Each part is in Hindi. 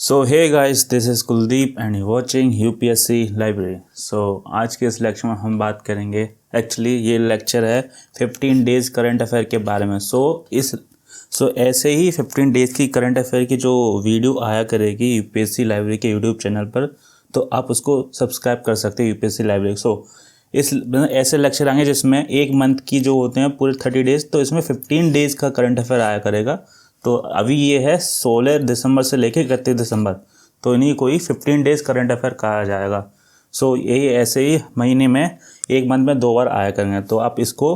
So hey guys, this is Kuldeep and you watching UPSC library. आज के इस लेक्चर में हम बात करेंगे, एक्चुअली ये लेक्चर है 15 डेज़ करंट अफेयर के बारे में। ऐसे ही 15 डेज़ की करंट अफेयर की जो वीडियो आया करेगी यूपीएससी लाइब्रेरी के यूट्यूब चैनल पर, तो आप उसको सब्सक्राइब कर सकते हैं यूपीएससी लाइब्रेरी। ऐसे लेक्चर आएंगे जिसमें एक मंथ की जो होते हैं पूरे 30 डेज़, तो इसमें 15 डेज़ का करंट अफेयर आया करेगा। तो अभी ये है 16 दिसंबर से लेकर 31 दिसंबर, तो इन्हीं कोई 15 डेज़ करंट अफेयर कहा जाएगा। ये ऐसे ही महीने में एक मंथ में 2 बार आया करेंगे, तो आप इसको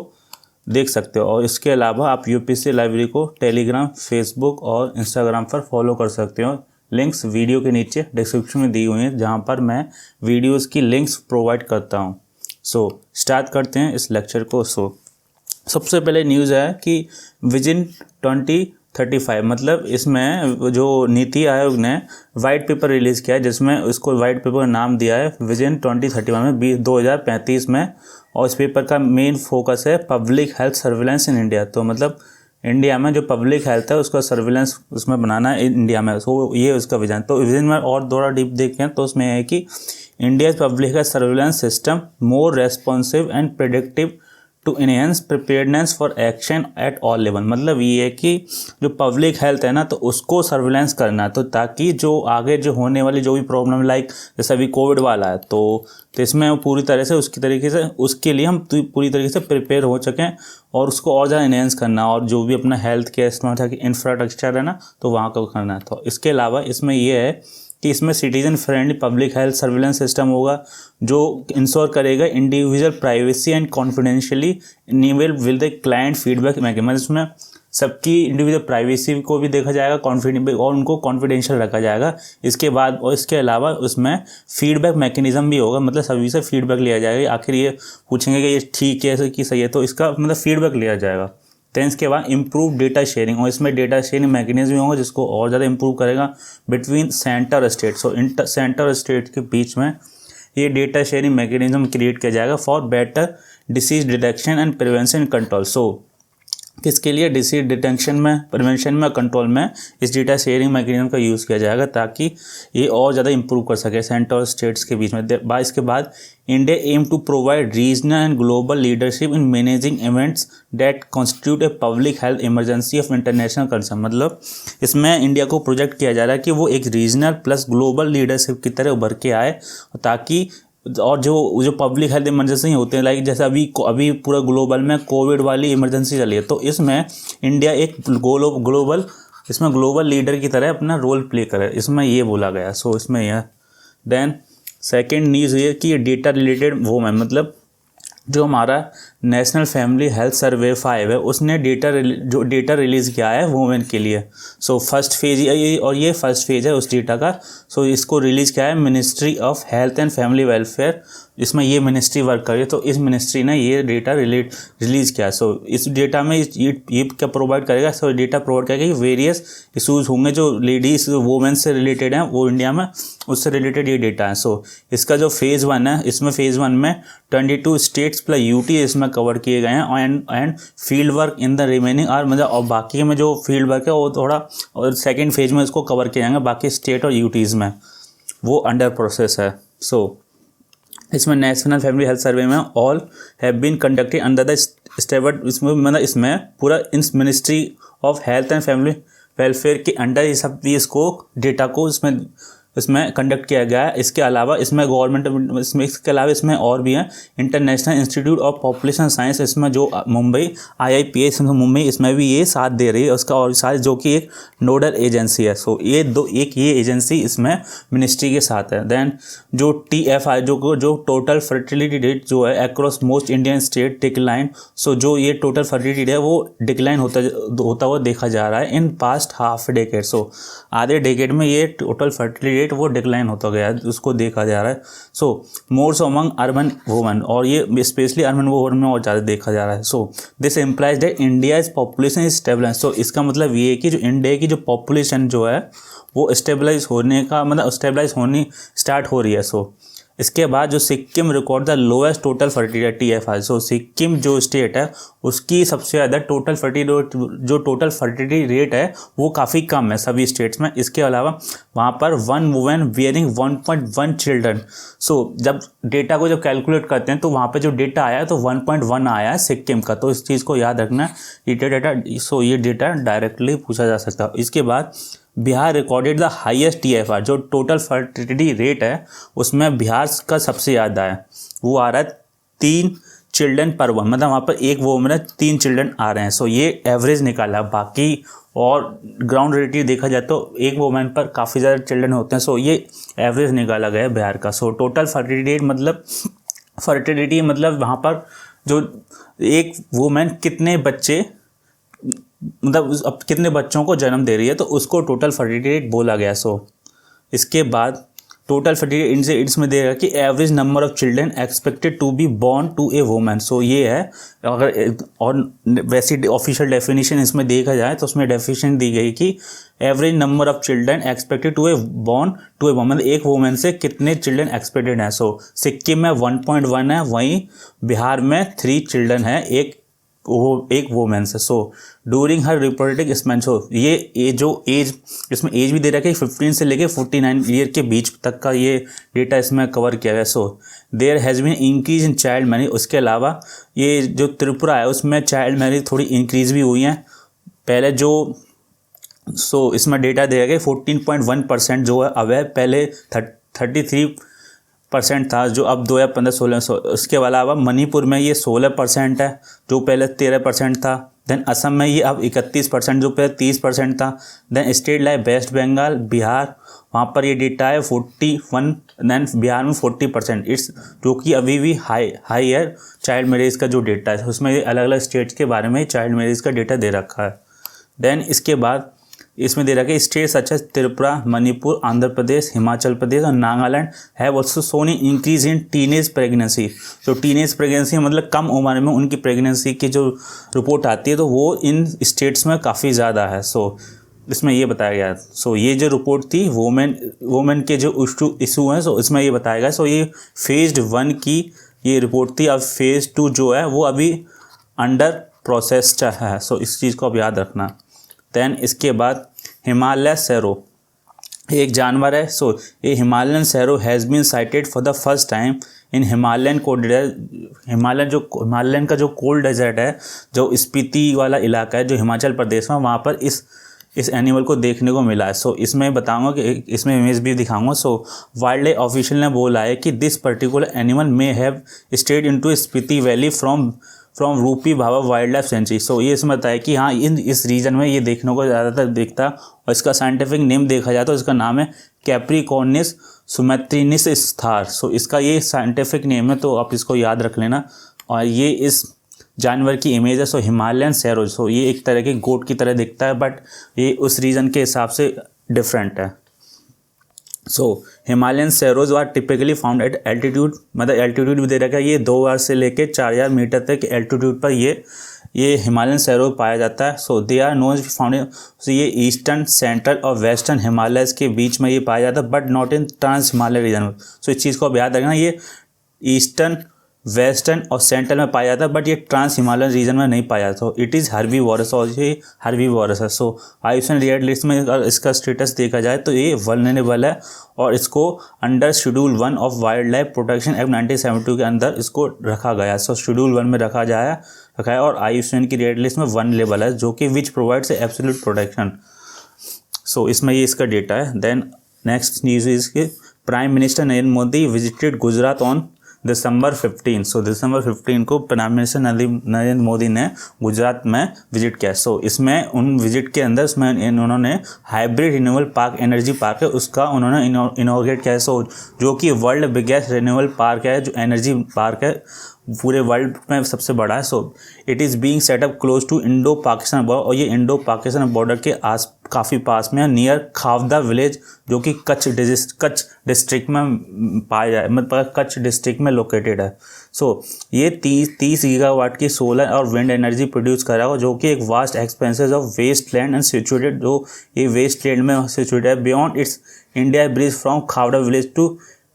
देख सकते हो। और इसके अलावा आप यूपीएससी लाइब्रेरी को टेलीग्राम, फेसबुक और इंस्टाग्राम पर फॉलो कर सकते हो। लिंक्स वीडियो के नीचे डिस्क्रिप्शन में दी हुई हैं, जहाँ पर मैं वीडियोज़ की लिंक्स प्रोवाइड करता हूँ। स्टार्ट करते हैं इस लेक्चर को। सबसे पहले न्यूज़ है कि विजन 2035, मतलब इसमें जो नीति आयोग ने वाइट पेपर रिलीज़ किया है, जिसमें उसको वाइट पेपर का नाम दिया है विजन 2031 में 2035 में। और इस पेपर का मेन फोकस है public health surveillance in India. तो मतलब इंडिया में जो पब्लिक हेल्थ है उसका सर्विलेंस उसमें बनाना है इंडिया में, ये उसका विजन। तो विजन में और थोड़ा डीप देखें तो उसमें है कि India public health surveillance system more responsive and predictive to enhance preparedness for action at all level. मतलब ये है कि जो पब्लिक हेल्थ है ना, तो उसको सर्विलेंस करना, तो ताकि जो आगे जो होने वाली जो भी प्रॉब्लम, लाइक जैसे अभी कोविड वाला है, तो इसमें पूरी तरह से उसके लिए हम पूरी तरीके से प्रिपेयर हो सकें और उसको और ज़्यादा इनहेंस करना, और जो भी अपना हेल्थ केयर इंफ्रास्ट्रक्चर है ना, तो वहाँ को करना है। तो इसके अलावा इसमें ये है कि इसमें citizen friendly public health surveillance system होगा, जो इंश्योर करेगा individual privacy and confidentiality enable with the client feedback mechanism. इसमें सबकी इंडिविजुअल प्राइवेसी को भी देखा जाएगा, और उनको कॉन्फिडेंशियल रखा जाएगा। इसके बाद और इसके अलावा उसमें फीडबैक मैकेनिज्म भी होगा, मतलब सभी से फीडबैक लिया जाएगा। आखिर ये पूछेंगे कि ये ठीक है कि सही है, तो इसका मतलब फीडबैक लिया जाएगा। देन इसके बाद इम्प्रूव डेटा शेयरिंग, और इसमें डेटा शेयरिंग मैकेनिज्म भी होगा जिसको और ज़्यादा इम्प्रूव करेगा between centre state. Centre state के बीच में ये डेटा शेयरिंग मैकेनिज्म क्रिएट किया जाएगा for better disease detection and prevention control. किसके लिए? डिसीज डिटेक्शन में, प्रिवेंशन में, कंट्रोल में इस डेटा शेयरिंग मैकेनिज्म का यूज़ किया जाएगा, ताकि ये और ज़्यादा इंप्रूव कर सके सेंटर और स्टेट्स के बीच में। इसके बाद India aim to provide regional and global leadership in managing events that constitute a public health emergency of international concern. मतलब इसमें इंडिया को प्रोजेक्ट किया जा रहा है कि वो एक रीजनल प्लस ग्लोबल लीडरशिप की तरह उभर के आए, ताकि और जो पब्लिक हेल्थ इमरजेंसी होते हैं, लाइक जैसे अभी पूरा ग्लोबल में कोविड वाली इमरजेंसी चली है, तो इसमें इंडिया एक ग्लोबल लीडर की तरह अपना रोल प्ले करे, इसमें ये बोला गया। इसमें यह देन सेकेंड न्यूज़ ये कि डेटा रिलेटेड वो मतलब जो हमारा नेशनल फैमिली हेल्थ सर्वे 5 है, उसने डेटा रिलीज़ किया है वुमेन के लिए। फर्स्ट फेज ये फर्स्ट फेज है उस डेटा का। इसको रिलीज़ किया है ministry of health and family welfare, इसमें ये मिनिस्ट्री वर्क कर रही है, तो इस मिनिस्ट्री ने ये डेटा रिलीज़ किया। इस डेटा में ये क्या प्रोवाइड करेगा? डेटा प्रोवाइड करेगा कि वेरियस इशूज़ होंगे जो लेडीज़ वुमेन से रिलेटेड हैं, वो इंडिया में उससे रिलेटेड ये डेटा है। इसका जो फेज़ 1 है, इसमें फेज़ 1 में 22 स्टेट्स प्लस यूटी इसमें कवर किए गए हैं, and field work in the remaining are, मतलब और बाकी में जो फील्ड वर्क है वो थोड़ा, और सेकेंड फेज में इसको कवर किया जाएंगे, बाकी स्टेट और यूटीज़ में वो अंडर प्रोसेस है। इसमें नेशनल फैमिली हेल्थ सर्वे में all have been conducted under the stable, इसमें पूरा in ministry of health and family welfare के अंडर ये सब इसको डेटा को इसमें कंडक्ट किया गया है। इसके अलावा इसमें गवर्नमेंट, इसके अलावा इसमें और भी है international institute of population science, इसमें जो मुंबई IIPS मुंबई, इसमें भी ये साथ दे रही है उसका, और साथ जो कि एक नोडल एजेंसी है। ये एजेंसी इसमें मिनिस्ट्री के साथ है। देन जो TFI जो टोटल फर्टिलिटी रेट जो है across most Indian state decline. जो ये टोटल फर्टिलिटी रेट है वो डिक्लाइन होता हुआ देखा जा रहा है इन पास्ट हाफ डेकेड। आधे डेकेड में ये टोटल फर्टिलिटी वो डिक्लाइन होता गया है, उसको देखा जा रहा है। मोर्स अमंग अर्बन वुमेन, और ये स्पेशली अर्बन वुमेन में और ज़्यादा देखा जा रहा है। This implies that India is population is stabilize. इसका मतलब ये है कि जो इंडिया की जो पॉपुलेशन जो है वो स्टेबलाइज होने स्टार्ट हो रही है। इसके बाद जो Sikkim record the lowest total fertility TFR। सो सिक्किम जो स्टेट है उसकी सबसे ज़्यादा टोटल फर्टिलिटी रेट है वो काफ़ी कम है सभी स्टेट्स में। इसके अलावा वहाँ पर 1 वुमेन बियरिंग 1.1 चिल्ड्रन। सो जब डेटा को जब कैलकुलेट करते हैं तो वहाँ पे जो डेटा आया है तो 1.1 आया है सिक्किम का, तो इस चीज़ को याद रखना है ये डेटा डायरेक्टली पूछा जा सकता है। इसके बाद Bihar recorded the highest TFR, जो टोटल फर्टिलिटी रेट है उसमें बिहार का सबसे ज़्यादा है, वो आ रहा है 3 चिल्ड्रन पर वन, मतलब वहाँ पर एक वोमन है 3 चिल्ड्रन आ रहे हैं। सो ये एवरेज निकाला, बाकी और ग्राउंड रियलिटी देखा जाए तो एक वोमन पर काफ़ी ज़्यादा चिल्ड्रन होते हैं। सो ये एवरेज निकाला गया है बिहार का। सो टोटल फर्टिलिटी मतलब वहाँ पर जो एक वोमन कितने बच्चे मतलब अब कितने बच्चों को जन्म दे रही है तो उसको टोटल फर्टिलिटी रेट बोला गया। सो इसके बाद टोटल फर्टिलिटी इसमें दे रहा है कि average number of children expected to be born to a woman. So ये है, अगर और वैसी ऑफिशियल डेफिनेशन इसमें देखा जाए तो उसमें डेफिनेशन दी गई कि average number of children expected to a born to a woman, एक वुमन से कितने चिल्ड्रन एक्सपेक्टेड हैं। सो सिक्किम में 1.1 है, वहीं बिहार में 3 चिल्ड्रन है एक वोमेन से। So during her reproductive span, so ये जो एज इसमें एज भी दे रखा है 15 से लेके 49 ईयर के बीच तक का ये डेटा इसमें कवर किया गया। So there has been increase in child marriage. उसके अलावा ये जो त्रिपुरा है उसमें चाइल्ड मैरिज थोड़ी इंक्रीज भी हुई हैं पहले जो। सो इसमें डेटा दे रखा है 14.1% जो है अब है, पहले 33% था जो अब 2015-16। उसके अलावा मणिपुर में ये 16% है जो पहले 13% था। देन असम में ये अब 31% जो पहले 30% था। Then state like West Bengal, Bihar, वहाँ पर ये डेटा है 41। देन बिहार में 40%, इट्स जो कि अभी भी हाई है चाइल्ड मैरिज का जो डेटा है उसमें अलग अलग स्टेट्स के बारे में चाइल्ड मैरिज का डेटा दे रखा है। देन इसके बाद इसमें दे रखा है state such as Tripura, Manipur, Andhra Pradesh, Himachal Pradesh और Nagaland have also shown increase in teenage pregnancy. तो टीनेज प्रेगनेंसी मतलब कम उम्र में उनकी प्रेगनेंसी की जो रिपोर्ट आती है तो वो इन स्टेट्स में काफ़ी ज़्यादा है। सो इसमें ये बताया गया। सो ये जो रिपोर्ट थी वोमेन के जो इशू हैं सो इसमें ये बताया गया। सो ये फेज 1 की ये रिपोर्ट थी, अब फेज़ 2 जो है वो अभी अंडर प्रोसेस है। सो इस चीज़ को अब याद रखना। देन इसके बाद हिमालय सैरो एक जानवर है। सो ये Himalayan serow has been sighted for the first time in Himalayan का जो कोल्ड डेजर्ट है, जो स्पीति वाला इलाका है जो हिमाचल प्रदेश में, वहाँ पर इस एनिमल को देखने को मिला है। सो इसमें बताऊंगा कि इसमें इमेज भी दिखाऊंगा। सो वाइल्ड लाइफ ऑफिशियल ने बोला है कि this particular animal may have stayed into Spiti valley from रूपी भाभा वाइल्ड लाइफ सेंचुरी। सो ये इसमें बताया कि हाँ इस रीजन में ये देखने को ज़्यादातर दिखता है। और इसका साइंटिफिक नेम देखा जाए तो इसका नाम है कैप्रिकॉर्निस सुमेत्रिनिस स्थार। सो इसका ये साइंटिफिक नेम है, तो आप इसको याद रख लेना। और ये इस जानवर की इमेज है। सो हिमालयन सैरो, सो ये एक तरह के गोट की तरह दिखता है बट ये उस रीजन के हिसाब से डिफरेंट है। So Himalayan serows are typically found at altitude, मतलब एल्टीट्यूड भी दे रखा है, ये 2000 से लेकर 4000 मीटर तक एल्टीट्यूड पर ये हिमालयन सैरो पाया जाता है। So they are known found, so ये ईस्टर्न, सेंट्रल और वेस्टर्न हिमालयस के बीच में ये पाया जाता है but not in trans Himalaya region. So इस चीज़ को आप याद रखना, ये ईस्टर्न, वेस्टर्न और सेंट्रल में पाया जाता है बट ये ट्रांस हिमालयन रीजन में नहीं पाया जाता। इट इज़ हर्बीवोरस और ये हर्बीवोरस है। सो आईयूसीएन रेड लिस्ट में अगर इसका स्टेटस देखा जाए तो ये वल्नरेबल है और इसको under schedule 1 of wild life protection act 1972 के अंदर इसको रखा गया। सो शेड्यूल 1 में रखा है और आईयूसीएन की रेड लिस्ट में 1 लेवल है जो कि विच प्रोवाइड्स एब्सोल्यूट प्रोटेक्शन। सो इसमें ये इसका डेटा है। देन नेक्स्ट न्यूज़ इज के prime minister Narendra Modi visited Gujarat on December 15। So December 15 को प्राइम मिनिस्टर नरेंद्र मोदी ने गुजरात में विजिट किया। सो इसमें उन विजिट के अंदर उन्होंने hybrid renewable park energy park है उसका उन्होंने इनॉग्रेट किया। सो जो कि वर्ल्ड बिगेस्ट रिन्यूएबल पार्क है, जो एनर्जी पार्क है पूरे वर्ल्ड में सबसे बड़ा है। So it is being setup close to Indo Pakistan border, और ये इंडो पाकिस्तान बॉर्डर के काफ़ी पास में है, नियर खावदा विलेज जो कि कच्छ डिस्ट्रिक्ट में पाया जाए, मतलब कच्छ डिस्ट्रिक्ट में लोकेटेड है। सो ये 30 गीगावाट की सोलर और विंड एनर्जी प्रोड्यूस कर रहा है जो कि एक vast expanses of waste land and situated, जो ये वेस्ट लैंड में सिचुएटेड है beyond its India bridge from Khavda village to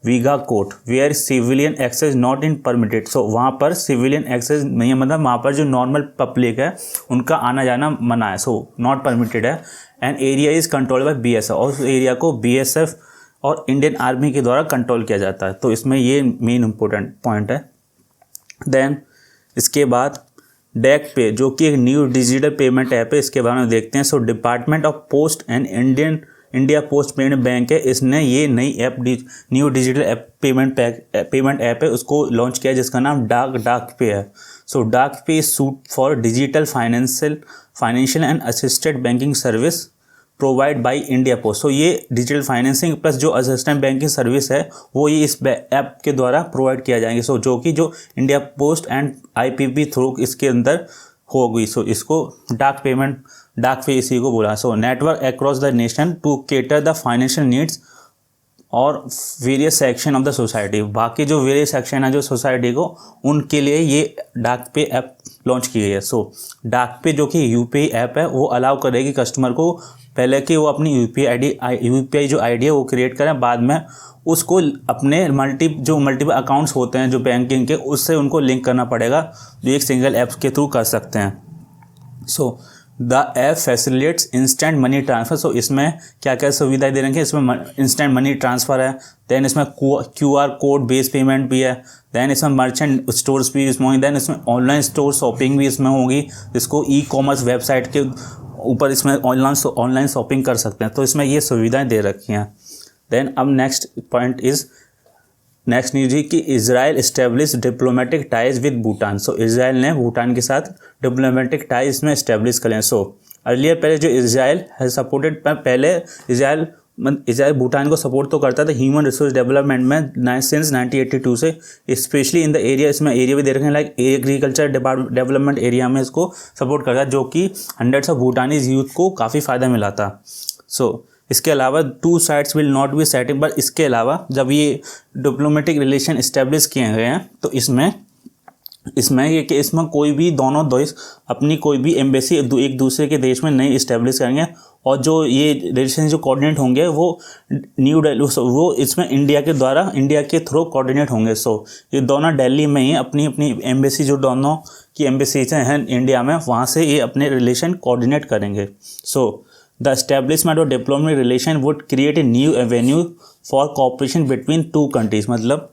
Vigakot where civilian access not in permitted. So वहाँ पर सिविलियन एक्सेस नहीं है, मतलब वहाँ पर जो नॉर्मल पब्लिक है उनका आना जाना मना है, सो नॉट परमिटेड है। And area is controlled by BSF, और उस एरिया को BSF और इंडियन आर्मी के द्वारा कंट्रोल किया जाता है। तो इसमें ये मेन इम्पोर्टेंट पॉइंट है। देन इसके बाद डैक पे, जो कि एक न्यू डिजिटल पेमेंट ऐप है, इसके बारे में देखते हैं। So department of post and India post payment bank है, इसने ये नई app new digital app payment app है उसको लॉन्च किया है, जिसका नाम डाक पे है। So Dak Pay suit for digital financial and assisted banking service provide by India post. So ये डिजिटल फाइनेंसिंग प्लस जो असिस्टेंट बैंकिंग सर्विस है वो ये इस ऐप के द्वारा प्रोवाइड किया जाएंगे। सो जो India post and IPP through इसके अंदर होगी। सो इसको डाक पे इसी को बोला। So network across the nation to cater the financial needs और various section of the society. बाकी जो वेरियस सेक्शन है जो सोसाइटी को, उनके लिए ये डाक पे ऐप लॉन्च की गई है। सो डाक पे जो कि UPI ऐप है वो अलाउ करेगी कस्टमर को पहले कि वो अपनी UPI जो ID है वो क्रिएट करें, बाद में उसको अपने मल्टीपल अकाउंट्स होते हैं जो बैंकिंग के, उससे उनको लिंक करना पड़ेगा, जो एक सिंगल ऐप के थ्रू कर सकते हैं। So the app facilitates instant money transfer. So इसमें क्या क्या सुविधाएं दे रखी है, इसमें इंस्टेंट मनी ट्रांसफ़र है, दैन इसमें QR कोड बेस्ड पेमेंट भी है, दैन इसमें मर्चेंट स्टोर्स भी इसमें होंगे, दैन इसमें ऑनलाइन स्टोर शॉपिंग भी इसमें होगी, जिसको E-कॉमर्स वेबसाइट के ऊपर इसमें ऑनलाइन शॉपिंग कर सकते हैं। तो इसमें ये सुविधाएं दे रखी हैं। देन अब नेक्स्ट न्यूज़ है कि Israel establish diplomatic ties with Bhutan. So Israel ने भूटान के साथ डिप्लोमेटिक टाइज में इस्टेब्लिश करें। सो अर्लियर पहले जो इजराइल है सपोर्टेड, पहले इजराइल भूटान को सपोर्ट तो करता था ह्यूमन रिसोर्स डेवलपमेंट में सिंस 1982 से, स्पेशली इन द एरिया, इसमें एरिया भी दे रखे हैं लाइक एग्रीकल्चर डेवलपमेंट एरिया में इसको सपोर्ट करता है, जो कि हंड्रेड्स ऑफ भूटानीज यूथ को काफ़ी फ़ायदा मिला था। सो इसके अलावा 2 sides will not be setting, but इसके अलावा जब ये डिप्लोमेटिक रिलेशन इस्टेब्लिश किए गए हैं तो इसमें कोई भी दोनों देश अपनी कोई भी एम्बेसी एक दूसरे के देश में नहीं इस्टेब्लिश करेंगे, और जो ये रिलेशन जो कोऑर्डिनेट होंगे वो इसमें इंडिया के थ्रू कोऑर्डिनेट होंगे। सो ये दोनों दिल्ली में ही अपनी एम्बेसी, जो दोनों की एम्बेसीज हैं इंडिया में, वहाँ से ये अपने रिलेशन कोऑर्डिनेट करेंगे। So the establishment of diplomatic relation would create a new Avenue for cooperation between 2 countries. मतलब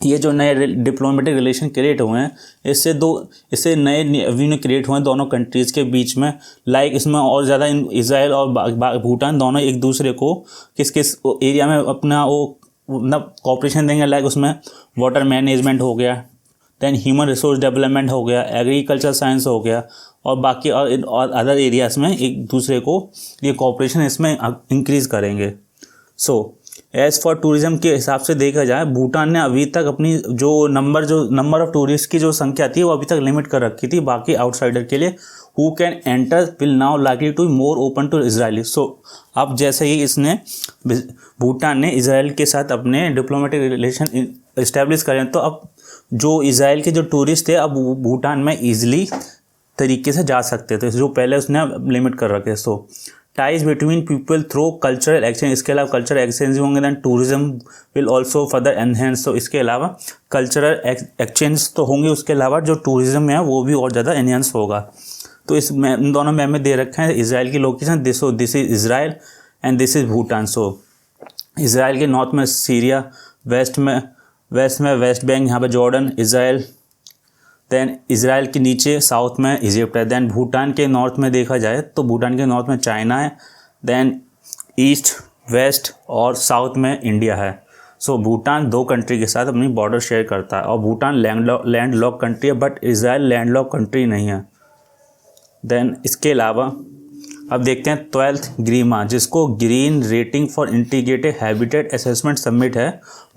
ये जो नए डिप्लोमेटिक रिलेशन क्रिएट हुए हैं, इससे नए एवेन्यू क्रिएट हुए हैं दोनों कंट्रीज़ के बीच में। लाइक इसमें और ज़्यादा इजराइल और भूटान दोनों एक दूसरे को किस एरिया में अपना वो मतलब कॉपरेशन देंगे। लाइक उसमें वाटर मैनेजमेंट हो गया, दैन ह्यूमन रिसोर्स डेवलपमेंट हो गया, एग्रीकल्चर साइंस हो गया, और बाकी और अदर एरियाज़ में एक दूसरे को ये कॉपरेशन इसमें इंक्रीज़ करेंगे। सो एज़ फॉर टूरिज़्म के हिसाब से देखा जाए, भूटान ने अभी तक अपनी जो नंबर ऑफ़ टूरिस्ट की जो संख्या थी वो अभी तक लिमिट कर रखी थी बाकी आउटसाइडर के लिए। Who can enter will now likely to more open to Israeli. So अब जैसे ही भूटान ने इजराइल के साथ अपने डिप्लोमेटिक रिलेशन इस्टेब्लिश करें, तो अब जो इजराइल के जो टूरिस्ट थे अब भूटान में ईजिली तरीके से जा सकते थे, जो पहले उसने लिमिट कर रखे। So ties between people through cultural exchange, इसके अलावा कल्चरल एक्सचेंज होंगे, then tourism will also further enhance. तो इसके अलावा कल्चरल एक्सचेंज तो होंगे, उसके अलावा जो टूरिज्म है वो भी और ज़्यादा एनहेंस होगा। तो इन दोनों मैप में दे रखा है इसराइल की location, this is Israel and this is Bhutan. So Israel के नॉर्थ में सीरिया, वेस्ट में वेस्ट बैंक, यहाँ पर जॉर्डन, इसराइल, दैन इसराइल के नीचे साउथ में इजिप्ट है, दैन भूटान के नॉर्थ में देखा जाए तो भूटान के नॉर्थ में चाइना है, दैन ईस्ट, वेस्ट और साउथ में इंडिया है। सो भूटान 2 कंट्री के साथ अपनी बॉर्डर शेयर करता है, और भूटान लैंड लॉक कंट्री है, but Israel land lock country नहीं है। दैन इसके अलावा अब देखते हैं 12th ग्रीमा, जिसको green rating for integrated habitat assessment summit है,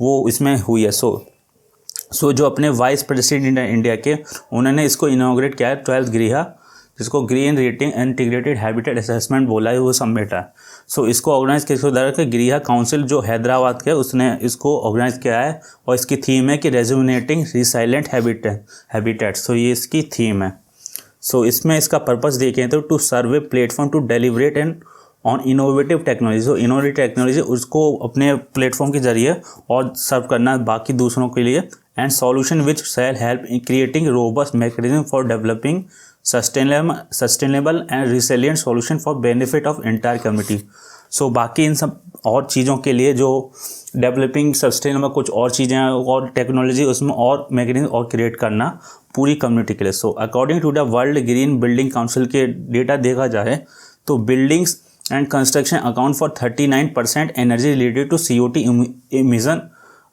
वो इसमें हुई है। सो जो अपने वाइस प्रेसिडेंट इंडिया के, उन्होंने इसको इनॉग्रेट किया है 12th ग्रीहा, जिसको green rating integrated habitat assessment बोला है, वो समिट है। सो इसको ऑर्गेनाइज किसको दर के ग्रीहा काउंसिल जो हैदराबाद के, उसने इसको ऑर्गेनाइज किया है, और इसकी थीम है कि रेजुनेटिंग रिसाइलेंट हैबिटेट। सो ये इसकी थीम है। सो इसमें इसका पर्पस देखें तो to serve a platform to deliberate and on innovative technology, जो इनोवेटिव टेक्नोलॉजी उसको अपने प्लेटफॉर्म के जरिए और सर्व करना बाकी दूसरों के लिए, and solution which shall help in creating robust mechanism for developing sustainable and resilient solution for benefit of entire community. So बाकी इन सब और चीज़ों के लिए जो डेवलपिंग सस्टेनेबल कुछ और चीज़ें हैं और टेक्नोलॉजी उसमें और मैकेनिज्म और क्रिएट करना पूरी कम्युनिटी के लिए। So according to the world green building council के डेटा देखा जाए तो buildings and construction account for 39% energy related to CO2 emission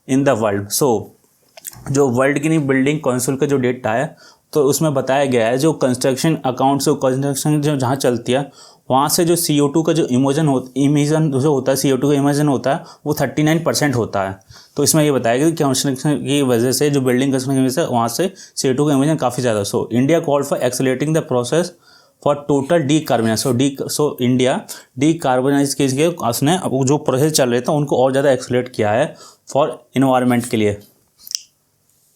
in the world. So जो वर्ल्ड ग्रीन बिल्डिंग काउंसिल का जो डेटा है तो उसमें बताया गया है जो कंस्ट्रक्शन अकाउंट से कंस्ट्रक्शन जो जहाँ चलती है वहाँ से जो CO2 का जो इमिशन जो होता है, CO2 का इमिशन होता है वो 39% होता है। तो इसमें ये बताया गया कि कंस्ट्रक्शन की वजह से जो बिल्डिंग कंस्ट्रक्शन की वजह से वहाँ से CO2 का इमिशन काफ़ी ज़्यादा। So India called for accelerating the process for total decarbonise. So India decarbonise के लिए उसने जो प्रोसेस चल रहे थे उनको और ज़्यादा एक्सेलरेट किया है फॉर इन्वायरमेंट के लिए।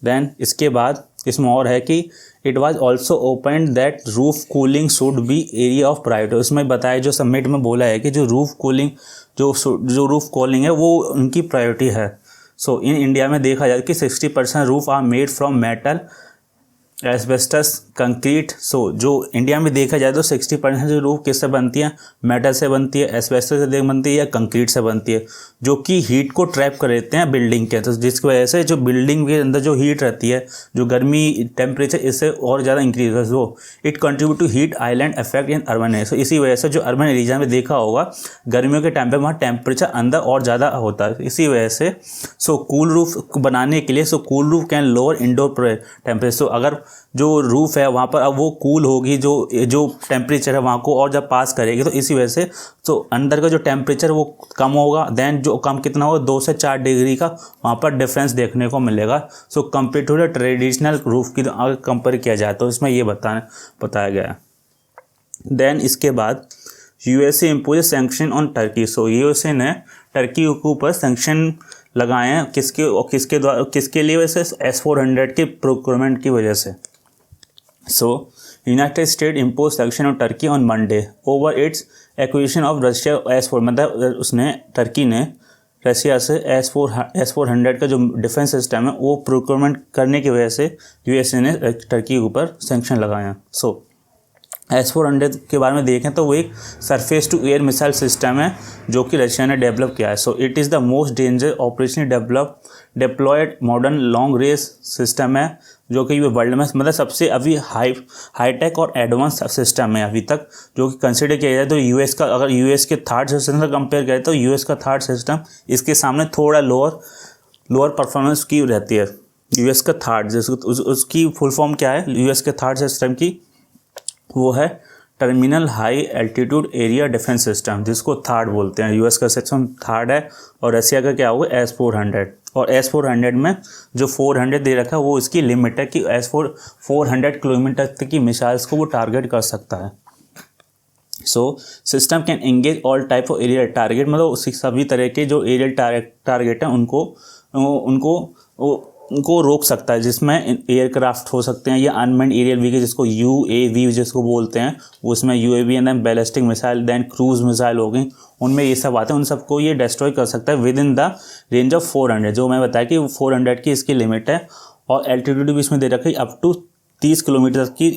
देन इसके बाद इसमें और है कि it was also open that roof cooling should be area of priority. उसमें बताया जो समिट में बोला है कि जो रूफ कूलिंग जो रूफ कूलिंग है वो उनकी प्रायोरिटी है। सो इन इंडिया में देखा जाए कि 60% roof are made from metal, asbestos, concrete. So जो इंडिया में देखा जाए तो 60% जो रूफ किससे बनती है, मेटल से बनती है, एस्बेस्टस से बनती है या कंक्रीट से बनती है, जो कि हीट को ट्रैप कर लेते हैं बिल्डिंग के। तो जिसकी वजह से जो बिल्डिंग के अंदर जो हीट रहती है, जो गर्मी टेम्परेचर इससे और ज़्यादा इंक्रीज है। So it contribute to heat island effect in urban area. So इसी वजह से जो अर्बन एरिया में देखा होगा गर्मियों के टाइम पर वहाँ टेम्परेचर अंदर और ज़्यादा होता है। इसी वजह से सो कूल रूफ बनाने के लिए cool roof can lower indoor temperature. So अगर जो रूफ है वहाँ पर अब वो कूल होगी, जो टेम्परेचर है वहाँ को और जब पास करेगी तो इसी वजह से तो अंदर का जो टेम्परेचर वो कम होगा। देन जो कम कितना होगा 2 से 4 डिग्री का वहाँ पर डिफरेंस देखने को मिलेगा। So compare to the traditional roof की अगर कंपेयर किया जाए तो इसमें ये बताया गया है। देन इसके बाद USA impose sanction on Turkey. So USA ने टर्की के ऊपर सैंक्शन लगाए हैं किसके लिए वैसे S-400 के प्रोक्योरमेंट की वजह से। So, United States imposed sanction on Turkey on Monday over its acquisition of Russia S-400। मतलब उसने टर्की ने रशिया से S-400 का जो डिफेंस सिस्टम है वो प्रोक्योरमेंट करने की वजह से USA ने टर्की के ऊपर सैंक्शन लगाया। सो S-400 के बारे में देखें तो वो एक surface to air missile system है जो कि रशिया ने डेवलप किया है। So it is the most danger operationally deployed modern long range system है जो कि वर्ल्ड में मतलब सबसे अभी हाईटेक और एडवांस सिस्टम है अभी तक, जो कि कंसिडर किया जाए तो US का, अगर US के थर्ड सिस्टम से कंपेयर करें तो US का थर्ड सिस्टम इसके सामने थोड़ा लोअर परफॉर्मेंस की रहती है। US का थर्ड उसकी फुल फॉर्म क्या है US के थर्ड सिस्टम की, वो है terminal high altitude area defence system, जिसको थर्ड बोलते हैं। US का सिस्टम थर्ड है और रशिया का क्या होगा S-400। और S-400 में जो 400 दे रखा है वो इसकी लिमिट है कि S-400 किलोमीटर तक की मिसाइल्स को वो टारगेट कर सकता है। So system can engage all type of aerial target, मतलब सभी तरह के जो एरियल टारगेट हैं उनको रोक सकता है, जिसमें एयरक्राफ्ट हो सकते हैं या अनमैन्ड एरियल व्हीकल जिसको UAV जिसको बोलते हैं, उसमें UAV and then ballistic missile then cruise missile हो गई, उनमें ये सब आते हैं। उन सबको ये डिस्ट्रॉय कर सकता है with in the range of 400, जो मैं बताया कि 400 की इसकी लिमिट है। और एल्टीट्यूड भी इसमें दे रखी है अप टू 30 किलोमीटर की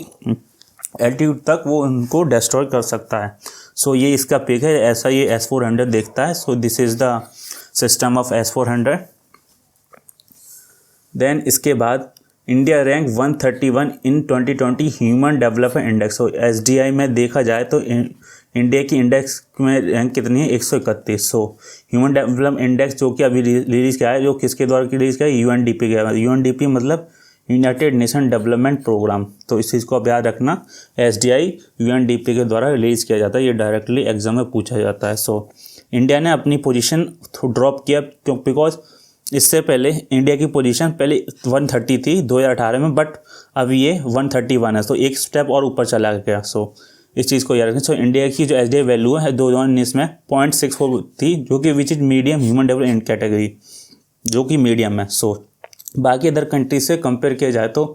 एल्टीट्यूड तक वो उनको डिस्ट्रॉय कर सकता है। सो ये इसका पिक है, ऐसा ये S-400 देखता है। So this is the system of S-400। Then इसके बाद India rank 131 in 2020 human development index. तो SDI में देखा जाए तो इंडिया की इंडेक्स में रैंक कितनी है 131। सो ह्यूमन डेवलपमेंट इंडेक्स जो कि अभी रिलीज़ किया है, जो किसके द्वारा रिलीज़ किया है, UNDP के। UNDP मतलब यूनाइटेड नेशन डेवलपमेंट प्रोग्राम। तो इस चीज़ को आप याद रखना, SDI UNDP के द्वारा रिलीज़ किया जाता है, ये डायरेक्टली एग्जाम में पूछा जाता है। सो इंडिया ने अपनी पोजीशन ड्रॉप किया क्यों, बिकॉज इससे पहले इंडिया की पोजीशन पहले 130 थी 2018 में, बट अभी ये 131 है। तो एक स्टेप और ऊपर चला गया। सो इस चीज़ को याद रखें। सो इंडिया की जो SDI वैल्यू है 2019 में 0.64 थी, जो कि which is medium human development category, जो कि मीडियम है। सो बाकी अदर कंट्रीज से कंपेयर किया जाए तो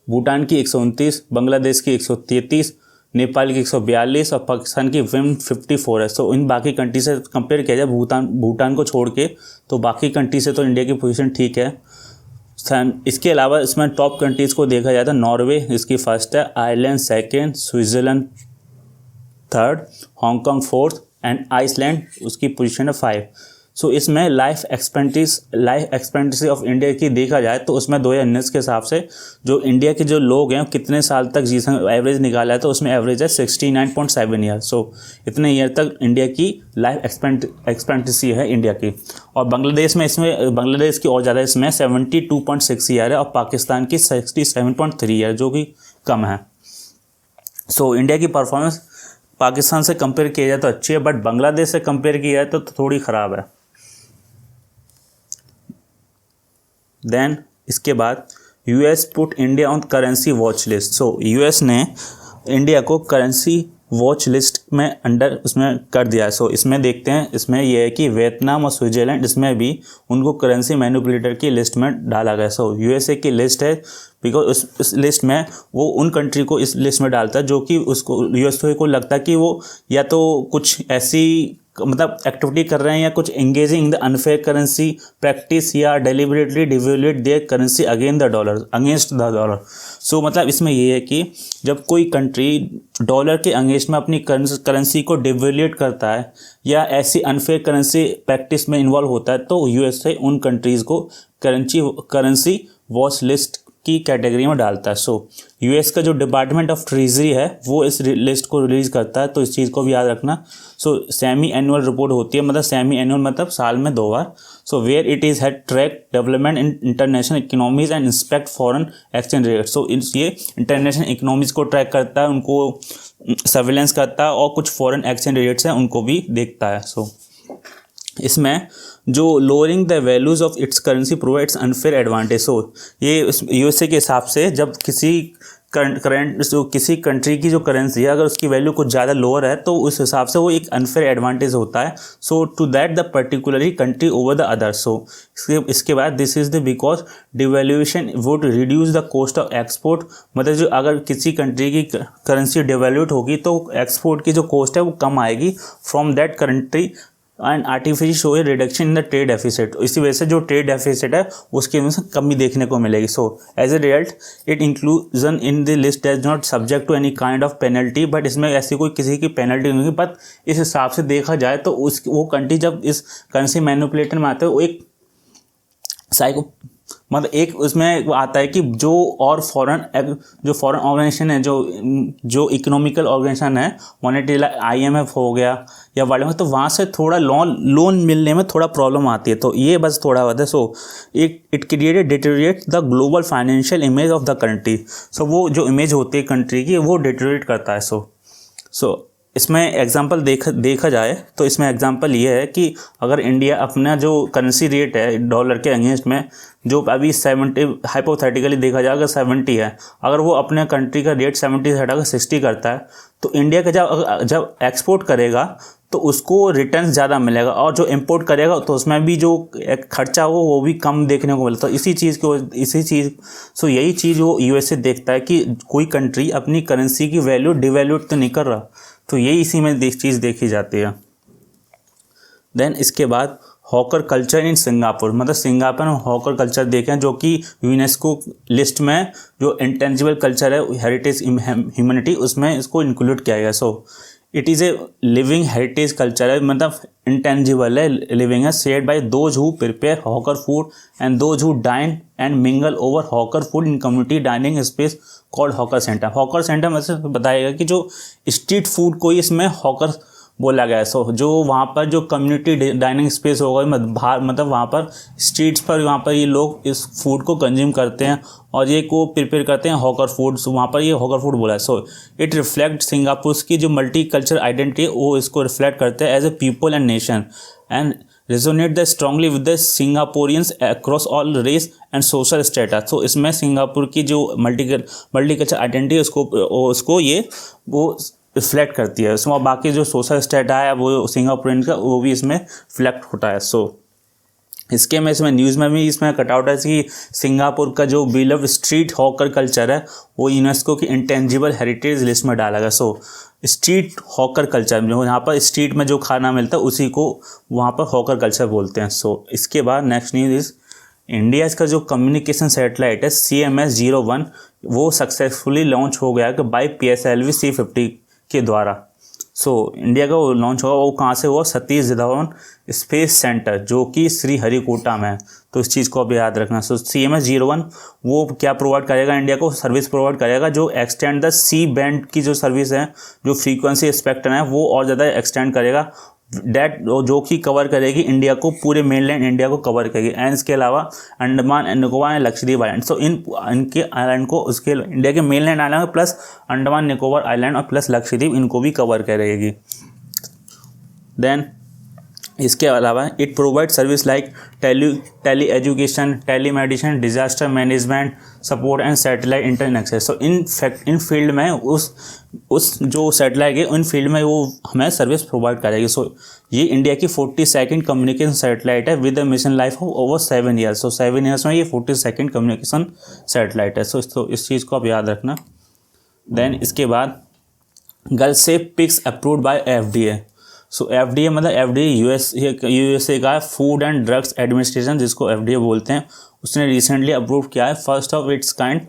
भूटान की 129, बांग्लादेश की 133, नेपाल की 142 और पाकिस्तान की 154 है। सो इन बाकी कंट्री से कंपेयर किया जाए भूटान को छोड़ के, तो बाकी कंट्री से तो इंडिया की पोजीशन ठीक है। इसके अलावा इसमें टॉप कंट्रीज़ को देखा जाए तो नॉर्वे इसकी फर्स्ट है, Ireland second, Switzerland third, Hong Kong fourth and Iceland उसकी पोजीशन है 5। सो इसमें लाइफ एक्सपेक्टेंसी ऑफ इंडिया की देखा जाए तो उसमें 2019 के हिसाब से जो इंडिया के जो लोग हैं कितने साल तक जी एवरेज निकाला है, तो उसमें एवरेज है 69.7 ईयर। सो इतने ईयर तक इंडिया की लाइफ एक्सपेक्टेंसी है इंडिया की। और बांग्लादेश में इसमें बांग्लादेश की और ज़्यादा, इसमें 72.6 ईयर है और पाकिस्तान की 67.3 ईयर, जो कि कम है। सो इंडिया की परफॉर्मेंस पाकिस्तान से कंपेयर किया जाए तो अच्छी है, बट बांग्लादेश से कंपेयर किया जाए तो थोड़ी ख़राब है। देन इसके बाद US put India on currency watch list. So US ने इंडिया को करेंसी वॉच लिस्ट में अंडर उसमें कर दिया है। सो इसमें देखते हैं, इसमें यह है कि वियतनाम और स्विट्ज़रलैंड इसमें भी उनको करेंसी मैनिपुलेटर की लिस्ट में डाला गया। सो यूएसए की लिस्ट है, बिकॉज इस लिस्ट में वो उन कंट्री को इस लिस्ट में डालता है जो कि उसको यूएसए को लगता है कि वो या तो कुछ ऐसी मतलब एक्टिविटी कर रहे हैं या कुछ engaging in the unfair currency practice या deliberately devaluate their currency against the dollar. So मतलब इसमें ये है कि जब कोई कंट्री डॉलर के अगेंस्ट में अपनी करेंसी को डिवैल्यूएट करता है या ऐसी अनफेयर करेंसी प्रैक्टिस में इन्वॉल्व होता है, तो यूएसए उन कंट्रीज़ को करेंसी वॉच लिस्ट की कैटेगरी में डालता है। सो यूएस का जो डिपार्टमेंट ऑफ ट्रेजरी है वो इस लिस्ट को रिलीज़ करता है, तो इस चीज़ को भी याद रखना। सो सेमी एनुअल रिपोर्ट होती है, मतलब सेमी एनुअल मतलब साल में 2 बार। So where it is had track development in international economies and inspect foreign exchange rate. So ये इंटरनेशनल इकोनॉमीज को ट्रैक करता है, उनको सर्विलेंस करता है और कुछ फॉरेन एक्सचेंज रेट्स हैं उनको भी देखता है। सो इसमें जो lowering the values of its currency provides unfair advantage. So ये यूएसए के हिसाब से जब किसी कंट्री की जो करेंसी है अगर उसकी वैल्यू कुछ ज़्यादा लोअर है तो उस हिसाब से वो एक अनफेयर एडवांटेज होता है। So to that the particularly country over the other. So इसके बाद this is the because devaluation would reduce the cost of export. मतलब जो अगर किसी कंट्री की करेंसी डिवैल्यूट होगी तो एक्सपोर्ट की जो कॉस्ट है वो कम आएगी from that country and artificial show A reduction in the trade deficit. इसी वजह से जो ट्रेड डेफिसिट है उसकी वजह से कमी देखने को मिलेगी। So as a result it inclusion in the list does not subject to any kind of penalty, but इसमें ऐसी कोई किसी की पेनल्टी नहीं होगी। बट इस हिसाब से देखा जाए तो वो कंट्री जब इस करेंसी मैनिपुलेटर में आते हैं वो एक मतलब एक उसमें आता है कि जो फॉरेन ऑर्गेनाइजेशन है, जो इकोनॉमिकल ऑर्गेनाइजेशन है, मॉनेटरी IMF हो गया या वर्ल्ड बैंक, तो वहाँ से थोड़ा लोन मिलने में थोड़ा प्रॉब्लम आती है। तो ये बस थोड़ा बहुत है। So it created deteriorate the global financial image of the country. So वो जो इमेज होती है कंट्री की वो डिटेरिएट करता है। सो इसमें एग्जांपल देखा जाए तो इसमें एग्जांपल ये है कि अगर इंडिया अपना जो करेंसी रेट है डॉलर के अगेंस्ट में जो अभी 70 हाइपोथेटिकली देखा जाए अगर 70 है, अगर वो अपने कंट्री का रेट 70 से हटाकर 60 करता है तो इंडिया का जब एक्सपोर्ट करेगा तो उसको रिटर्न ज़्यादा मिलेगा और जो इंपोर्ट करेगा तो उसमें भी जो खर्चा हो वो भी कम देखने को मिलता है। यही चीज़ वो यूएसए देखता है कि कोई कंट्री अपनी करेंसी की वैल्यू डिवैल्यूट तो नहीं कर रहा, तो यही इसी में चीज़ देखी जाती है। देन इसके बाद हॉकर कल्चर इन सिंगापुर, मतलब सिंगापुर में हॉकर कल्चर देखें जो कि यूनेस्को लिस्ट में जो इंटेंजिबल कल्चर है हेरिटेज ह्यूमैनिटी उसमें इसको इंक्लूड किया गया। So it is a living heritage culture है, मतलब इंटेंजिबल है, लिविंग है, shared by those who prepare hawker food and those who dine and mingle over hawker food in community dining space called hawker centre. Hawker centre में से बताएगा कि जो स्ट्रीट फूड को इसमें हॉकर बोला गया है। सो जो वहाँ पर जो कम्युनिटी डाइनिंग स्पेस होगा मतलब वहाँ पर स्ट्रीट्स पर वहाँ पर ये लोग इस फूड को कंज्यूम करते हैं और ये को प्रिपेयर करते हैं हॉकर फूड। सो वहाँ पर ये हॉकर फूड बोला है। सो इट रिफ्लेक्ट सिंगापुर की जो मल्टी कल्चर आइडेंटिटी है वो इसको रिफ्लेक्ट करते हैं as a people and nation and resonate the strongly with the Singaporeans across all race and social status। तो इसमें सिंगापुर की जो मल्टीकल्चर आइडेंटिटी है उसको वो रिफ्लेक्ट करती है। उसमें बाकी जो सोशल स्टेटस है वो सिंगापुरियन का वो भी इसमें रिफ्लेक्ट होता है। सो इसके में इसमें न्यूज़ में भी इसमें कटआउट है कि सिंगापुर का जो बिलव स्ट्रीट हॉकर कल्चर है वो यूनेस्को की इंटेंजिबल हेरिटेज लिस्ट में डाला गया। सो स्ट्रीट हॉकर कल्चर जो यहाँ पर स्ट्रीट में जो खाना मिलता है उसी को वहाँ पर हॉकर कल्चर बोलते हैं। सो इसके बाद नेक्स्ट न्यूज़ इज इंडिया का जो कम्युनिकेशन सैटेलाइट है CMS-01 वो सक्सेसफुली लॉन्च हो गया कि बाई PSLV C50 के द्वारा। सो इंडिया का वो लॉन्च होगा, वो कहाँ से हुआ, सतीश धवन स्पेस सेंटर जो कि श्रीहरिकोटा में है। तो इस चीज़ को अब याद रखना। सो CMS-01 वो क्या प्रोवाइड करेगा, इंडिया को सर्विस प्रोवाइड करेगा जो एक्सटेंड द सी बैंड की जो सर्विस है, जो फ्रीक्वेंसी स्पेक्ट्रम है वो और ज़्यादा एक्सटेंड करेगा, डेट जो कि कवर करेगी इंडिया को, पूरे मेनलैंड इंडिया को कवर करेगी। एंड इसके अलावा Andaman and Nicobar and Lakshadweep island, so इनके आइलैंड को उसके इंडिया के mainland island plus Andaman Nicobar island और प्लस लक्षद्वीप इनको भी कवर करेगी। देन इसके अलावा it provide service like tele education, tele medicine, disaster management support and satellite internet access. So इन फील्ड में उस जो सैटेलाइट है उन फील्ड में वो हमें सर्विस प्रोवाइड करेगी। सो ये इंडिया की 42nd कम्युनिकेशन सैटेलाइट है with a mission life of over 7 years. So 7 years में ये 42nd कम्युनिकेशन सैटेलाइट है। सो इस चीज़ को आप याद रखना। देन इसके बाद GalSafe pigs approved by FDA। So FDA मतलब FDA USA का फूड एंड ड्रग्स एडमिनिस्ट्रेशन जिसको FDA बोलते हैं, उसने रिसेंटली अप्रूव किया है first of its kind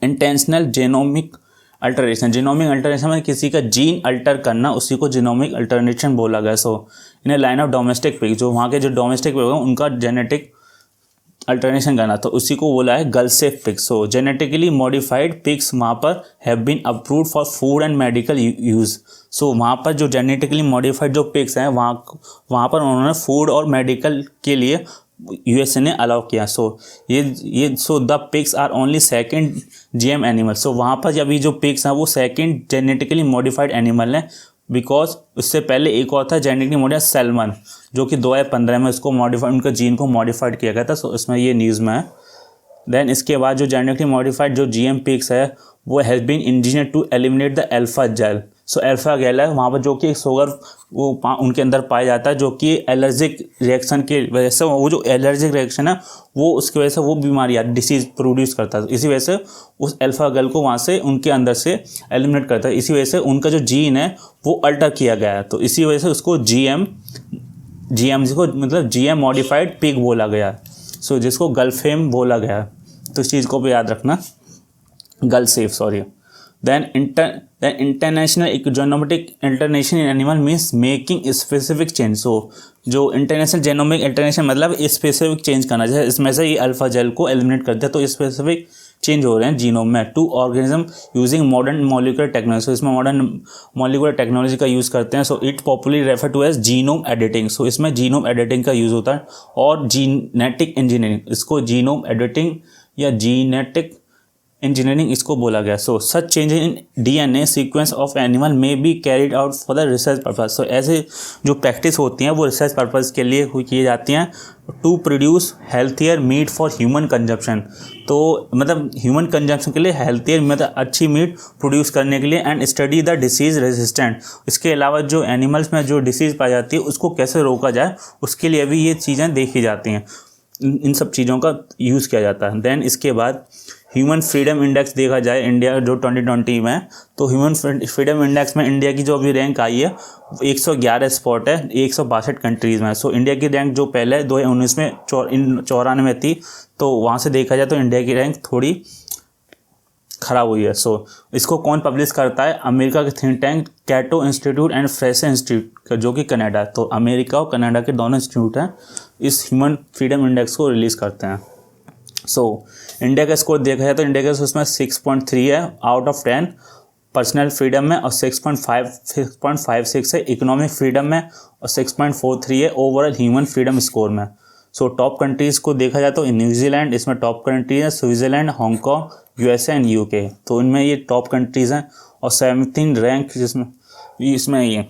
intentional genomic alteration. Genomic alteration में किसी का जीन अल्टर करना, उसी को जेनोमिक अल्टरेशन बोला गया। So in line of domestic pig, जो वहाँ के जो डोमेस्टिक पिग हैं उनका जेनेटिक अल्टरनेशन करना, तो उसी को बोला है GalSafe pigs. So genetically modified pigs वहाँ पर have been approved for food and medical use. So वहाँ पर जो जेनेटिकली मॉडिफाइड जो पिग्स हैं वहाँ पर उन्होंने फूड और मेडिकल के लिए USA ने अलाउ किया। So the pigs are only second GM animal. So वहाँ पर अभी जो पिग्स हैं वो सेकंड जेनेटिकली मॉडिफाइड एनिमल हैं, बिकॉज उससे पहले एक और था जेनेटिकली मॉडिफाइड सैल्मन जो कि 2015 में उसको मॉडिफाइड, उनका जीन को मॉडिफाइड किया गया था। सो इसमें ये न्यूज़ में है। देन इसके बाद जो जेनेटिकली मॉडिफाइड जो GM पिग्स है वो has been engineer to eliminate the alpha gal. So alpha gal है वहाँ पर जो कि एक शुगर वो उनके अंदर पाया जाता है जो कि एलर्जिक रिएक्शन की वजह से, वो जो एलर्जिक रिएक्शन है वो उसकी वजह से वो बीमारी डिसीज़ प्रोड्यूस करता है। इसी वजह से उस अल्फा जेल को वहाँ से उनके अंदर से एलिमिनेट करता है। इसी वजह से उनका जो जीन है वो अल्टर किया गया है, तो इसी वजह से उसको GM जिसको मतलब GM मॉडिफाइड पिग बोला गया। सो जिसको गलफेम बोला गया, तो इस चीज़ को भी याद रखना, गलसेफ sorry. Then international genomic alternation in animal means making specific change। So जो इंटरनेशनल जेनोमिक अल्टरनेशन मतलब स्पेसिफिक चेंज करना, जैसे इसमें से ये अल्फा जेल को एलिमिनेट करते हैं तो स्पेसिफिक चेंज हो रहे हैं जीनोम में to organism using modern molecular technology. So इसमें मॉडर्न मॉलिक्यूलर टेक्नोलॉजी का यूज़ करते हैं। So it popularly refer to as genome editing. So इसमें जीनोम एडिटिंग का यूज़ होता है और जीनेटिक इंजीनियरिंग, इसको जीनोम एडिटिंग या जीनेटिक इंजीनियरिंग इसको बोला गया। So such change in DNA sequence of animal में be carried out for the research purpose. So ऐसे जो प्रैक्टिस होती हैं वो रिसर्च पर्पज़ के लिए की जाती हैं to produce healthier meat for human consumption. तो मतलब ह्यूमन कंजप्शन के लिए हेल्थियर मतलब अच्छी मीट प्रोड्यूस करने के लिए, and study the disease resistant. इसके अलावा जो एनिमल्स में जो डिसीज़ पाई जाती है उसको कैसे रोका जाए उसके लिए भी ये चीज़ें देखी जाती हैं, इन सब चीज़ों का यूज़ किया जाता है। देन इसके बाद ह्यूमन फ्रीडम इंडेक्स देखा जाए इंडिया जो 2020 में, तो ह्यूमन फ्रीडम इंडेक्स में इंडिया की जो अभी रैंक आई है 111 स्पॉट है 162 कंट्रीज़ में। सो इंडिया की रैंक जो पहले 2019 में 94 थी, तो वहाँ से देखा जाए तो इंडिया की रैंक थोड़ी ख़राब हुई है। सो इसको कौन पब्लिश करता है, अमेरिका के think tank Cato institute and Fraser institute जो कि कनाडा, तो अमेरिका और कनाडा के दोनों इंस्टीट्यूट हैं इस ह्यूमन फ्रीडम इंडेक्स को रिलीज़ करते हैं। सो इंडिया का स्कोर देखा जाए तो इंडिया का उसमें 6.3 है आउट ऑफ 10 पर्सनल फ्रीडम में, और 6.56 है इकोनॉमिक फ्रीडम में, और 6.43 है ओवरऑल ह्यूमन फ्रीडम स्कोर में। सो टॉप कंट्रीज़ को देखा जाए तो न्यूजीलैंड इसमें टॉप कंट्री है, Switzerland, Hong Kong, USA and UK, तो इनमें ये टॉप कंट्रीज़ हैं, और 17 रैंक जिसमें इसमें ये।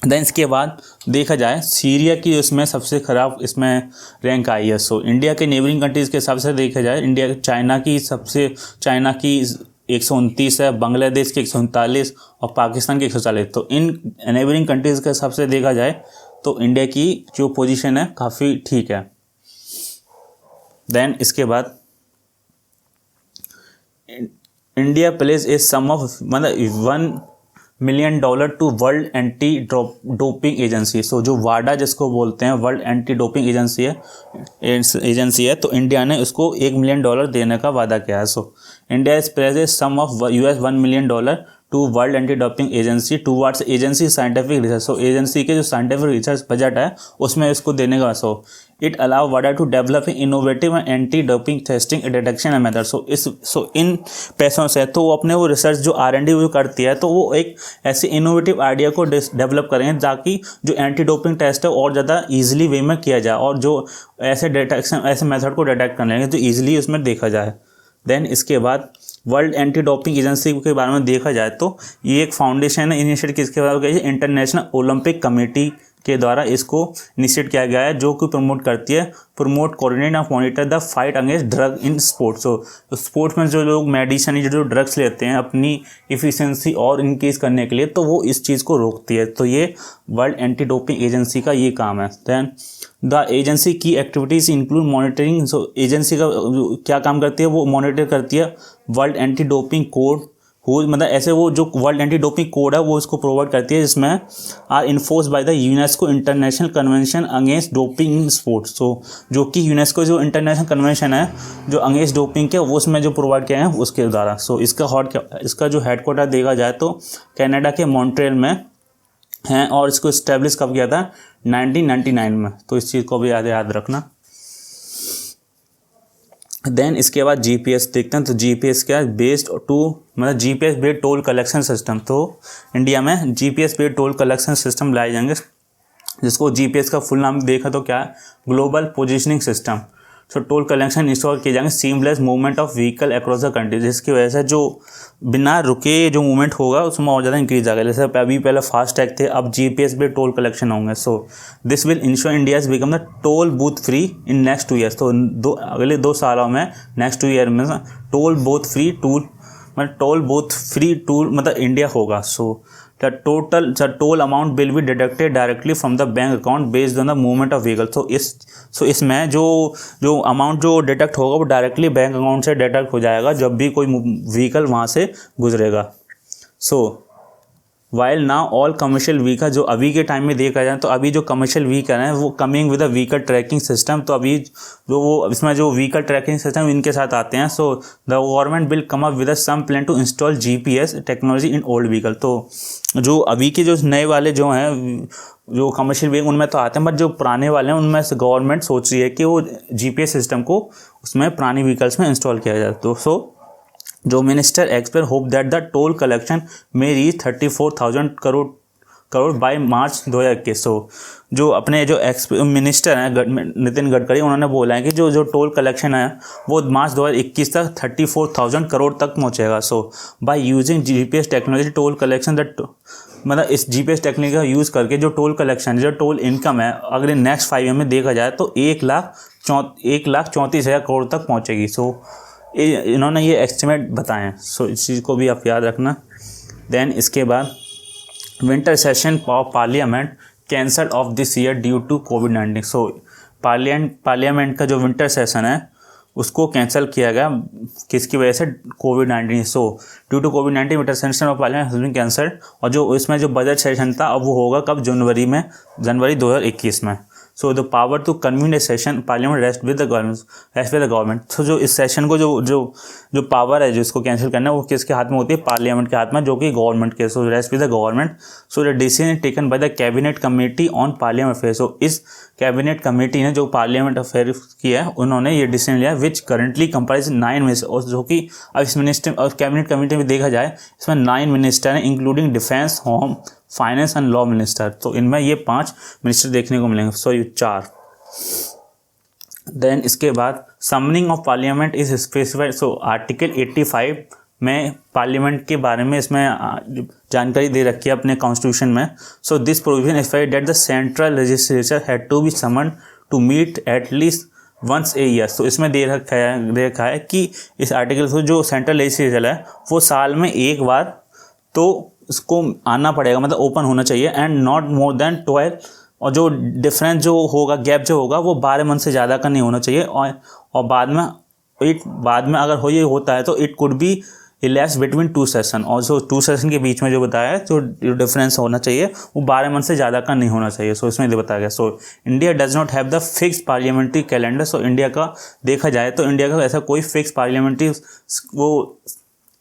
देन इसके बाद देखा जाए सीरिया की इसमें सबसे ख़राब इसमें रैंक आई है। सो इंडिया के नेबरिंग कंट्रीज़ के हिसाब से देखा जाए इंडिया चाइना की 129 है, बांग्लादेश के 139 और पाकिस्तान के 140। तो इन नेबरिंग कंट्रीज़ के हिसाब से देखा जाए तो इंडिया की जो पोजीशन है काफ़ी ठीक है। देन इसके बाद India pledges a sum of मतलब $1 million to world anti doping agency. So जो वाडा जिसको बोलते हैं, वर्ल्ड एंटी डोपिंग एजेंसी है, तो इंडिया ने उसको $1 मिलियन देने का वादा किया है। So India is pledge a sum of $1 million to world anti doping agency towards agency scientific research. So agency के जो साइंटिफिक रिसर्च बजट है उसमें इसको देने का। सो इट अलाउ वाडा to develop innovative anti doping testing detection and method. So इन पैसों से तो वो अपने वो रिसर्च जो R&D वो करती है, तो वो एक ऐसे इनोवेटिव आइडिया को डेवलप करेंगे ताकि जो एंटी डोपिंग टेस्ट है और ज़्यादा ईजिली वे में किया जाए और जो ऐसे मेथड को डिटेक्ट करने के तो ईजिली उसमें देखा जाए। देन इसके बाद वर्ल्ड एंटी डोपिंग एजेंसी के बारे में देखा जाए तो ये एक फाउंडेशन है, इनिशिएट किसके द्वारा इंटरनेशनल ओलंपिक कमेटी के द्वारा इसको इनिशिएट किया गया है, जो कि promote coordinate and monitor the fight against drug in sports. तो स्पोर्ट्स में जो लोग मेडिसिन जो ड्रग्स लेते हैं अपनी इफिशिएंसी और इंक्रीज करने के लिए, तो वो इस चीज़ को रोकती है। तो ये वर्ल्ड एंटी डोपिंग एजेंसी का ये काम है। दैन द एजेंसी की एक्टिविटीज़ इंक्लूड मॉनिटरिंग। सो एजेंसी का क्या काम करती है, वो मॉनिटर करती है वर्ल्ड एंटी डोपिंग कोड मतलब ऐसे वो जो वर्ल्ड एंटी डोपिंग कोड है वो इसको प्रोवाइड करती है, जिसमें are enforce by the UNESCO international convention against doping in sports. So जो कि यूनेस्को जो इंटरनेशनल कन्वेंशन है जो अगेंस्ट डोपिंग के, वो उसमें जो प्रोवाइड किया है उसके द्वारा। सो इसका जो हेडक्वार्टर देखा जाए तो कनाडा के मॉन्ट्रियल में है और इसको इस्टेब्लिश कब किया था, 1999 में। तो इस चीज़ को भी याद रखना। देन इसके बाद GPS देखते हैं। तो GPS क्या है, GPS based toll collection system. तो इंडिया में GPS based toll collection system लाए जाएंगे, जिसको GPS का फुल नाम देखा तो क्या है, ग्लोबल पोजीशनिंग सिस्टम। सो टोल कलेक्शन इंस्टॉल किए जाएंगे seamless movement of vehicle across the country, जिसकी वजह से जो बिना रुके जो मूवमेंट होगा उसमें और ज़्यादा इंक्रीज आ गया। जैसे अभी पहले फास्ट टैग थे, अब GPS पे टोल कलेक्शन होंगे। सो this will ensure India is become the toll booth free in next 2 years. तो अगले 2 सालों में, नेक्स्ट 2 ईयर में टोल बूथ फ्री टूल मतलब इंडिया होगा। सो the toll amount will be deducted directly from the bank account based on the movement of vehicle। so इसमें जो अमाउंट जो डिडक्ट होगा वो डायरेक्टली बैंक अकाउंट से डिडक्ट हो जाएगा जब भी कोई व्हीकल वहाँ से गुजरेगा। So while now all commercial vehicle, जो अभी के टाइम में देखा जाए तो अभी जो कमर्शियल व्हीकल हैं वो coming with a vehicle tracking system. तो अभी जो वो इसमें जो व्हीकल ट्रैकिंग सिस्टम इनके साथ आते हैं। So the government will come up with some plan to install GPS technology in old vehicle. तो जो अभी के जो नए वाले जो हैं जो कमर्शियल व्हीकल उनमें तो आते हैं, बट जो पुराने वाले हैं उनमें से गवर्नमेंट सोच रही है कि वो GPS सिस्टम को उसमें पुरानी व्हीकल्स में इंस्टॉल किया जाए। तो सो जो minister expect hope that the toll collection में रीच 34,000 करोड़ बाय मार्च 2021। सो जो अपने जो मिनिस्टर हैं नितिन गडकरी, उन्होंने बोला है कि जो टोल कलेक्शन है वो मार्च 2021 तक 34,000 करोड़ तक पहुंचेगा। So by using GPS technology toll collection मतलब इस GPS टेक्नोलॉजी का यूज़ करके जो टोल कलेक्शन जो टोल इनकम है अगले नेक्स्ट 5 ईयर में देखा जाए तो 1,34,000 करोड़ तक पहुँचेगी। सो इन्होंने ये एस्टिमेट बताए हैं। सो इस चीज़ को भी आप याद रखना। देन इसके बाद winter session of parliament cancel of this year due to कोविड-19। सो पार्लियामेंट का जो विंटर सेशन है उसको कैंसिल किया गया, किसकी वजह से, कोविड-19। सो ड्यू टू कोविड-19 winter session of parliament has been cancelled. और जो इसमें जो बजट सेशन था अब वो होगा कब, जनवरी 2021 में। So the power to convene a session parliament rest with the government. तो जो इस सेशन को जो पावर है जो इसको कैंसिल करना है वो किसके हाथ में होती है, पार्लियामेंट के हाथ में, जो कि गवर्नमेंट के। So rest with the government. So the decision taken by the cabinet committee on parliament affair. So इस कैबिनेट कमेटी ने जो पार्लियामेंट अफेयर किया है उन्होंने ये डिसीजन लिया, विच करंटली कंप्राइज 9 मिनिस्टर। और जो कि अब इस मिनिस्टर और कैबिनेट कमेटी में देखा जाए इसमें 9 मिनिस्टर हैं, including defence, home, finance and law minister. तो इनमें ये 5 मिनिस्टर देखने को मिलेंगे। सो ये 4। देन इसके बाद summoning of parliament is specified. So article 85 में पार्लियामेंट के बारे में इसमें जानकारी दे रखी है अपने कॉन्स्टिट्यूशन में। So this provision specified that the central legislature had to be summoned to meet at least once a year. तो इसमें दे रखा है कि इस आर्टिकल से जो सेंट्रल लेजिस्लेचर है वो साल में एक बार तो इसको आना पड़ेगा, मतलब ओपन होना चाहिए, एंड नॉट मोर देन 12 और जो डिफरेंस जो होगा, गैप जो होगा वो 12 मंथ से ज़्यादा का नहीं होना चाहिए। और बाद में अगर ये होता है तो it could be ellipse between 2 session, और जो 2 सेशन के बीच में जो बताया है जो डिफरेंस होना चाहिए वो 12 मंथ से ज़्यादा का नहीं होना चाहिए। सो इसमें बताया गया। So India does not have the fix parliamentary calendar. So India का देखा जाए तो इंडिया का ऐसा कोई फिक्स पार्लियामेंट्री वो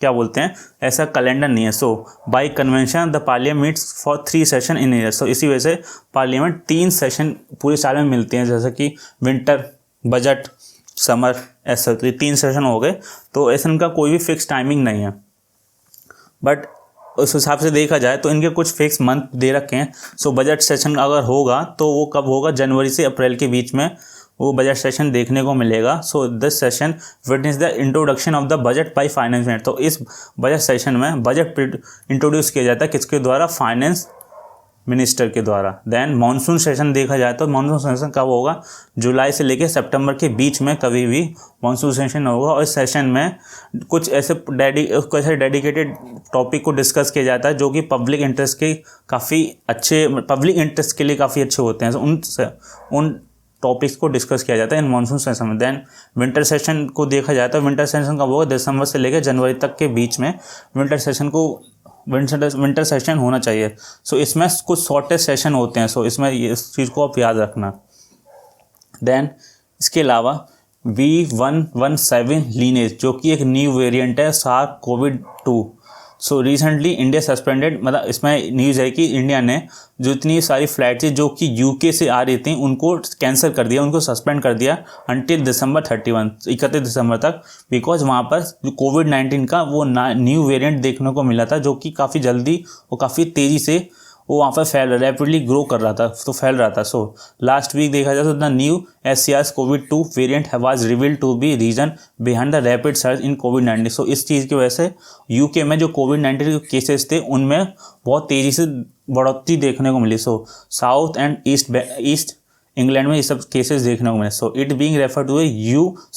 क्या बोलते हैं ऐसा कैलेंडर नहीं है। So by convention the parliament meets for 3 session in year. So इसी वजह से पार्लियामेंट 3 सेशन पूरे साल में मिलते हैं, जैसे कि विंटर, बजट, समर, ऐसा 3 सेशन हो गए। तो ऐसा इनका कोई भी फिक्स टाइमिंग नहीं है, बट उस हिसाब से देखा जाए तो इनके कुछ फिक्स मंथ दे रखे हैं। सो बजट सेशन अगर होगा तो वो कब होगा, जनवरी से अप्रैल के बीच में वो बजट सेशन देखने को मिलेगा। So this session witness the introduction of the budget by finance minister. तो इस बजट सेशन में बजट इंट्रोड्यूस किया जाता है किसके द्वारा, फाइनेंस मिनिस्टर के द्वारा। देन मानसून सेशन देखा जाए तो मानसून सेशन कब होगा, जुलाई से लेकर सितंबर के बीच में कभी भी मानसून सेशन होगा। और इस सेशन में कुछ ऐसे डेडिकेटेड टॉपिक को डिस्कस किया जाता है जो कि पब्लिक इंटरेस्ट के काफ़ी अच्छे, पब्लिक इंटरेस्ट के लिए काफ़ी अच्छे होते हैं। उन टॉपिक्स को डिस्कस किया जाता है इन मानसून सेशन में। देन विंटर सेशन को देखा जाए तो विंटर सेशन कब होगा, दिसंबर से लेकर जनवरी तक के बीच में विंटर सेशन होना चाहिए। सो इसमें कुछ शॉर्टेस्ट सेशन होते हैं। सो इसमें इस चीज़ को आप याद रखना। देन इसके अलावा V117 लीनेज जो कि एक न्यू वेरिएंट है SARS-CoV-2। So recently India suspended, मतलब इसमें न्यूज़ है कि इंडिया ने जितनी सारी फ्लाइट थी जो कि यूके से आ रही थी उनको कैंसिल कर दिया, उनको सस्पेंड कर दिया अंटिल दिसंबर 31 दिसंबर तक, बिकॉज वहाँ पर जो कोविड-19 का वो न्यू वेरिएंट देखने को मिला था जो कि काफ़ी जल्दी और काफ़ी तेज़ी से वो वहाँ पर रैपिडली ग्रो कर रहा था, तो फैल रहा था। सो लास्ट वीक देखा जाए तो the new SARS-CoV-2 variant was revealed to be reason behind the rapid surge in कोविड-19। सो इस चीज़ की वजह से यूके में जो कोविड-19 के केसेस थे उनमें बहुत तेज़ी से बढ़ोतरी देखने को मिली। So south and east England में ये सब केसेस देखने को मिले। So it being refer to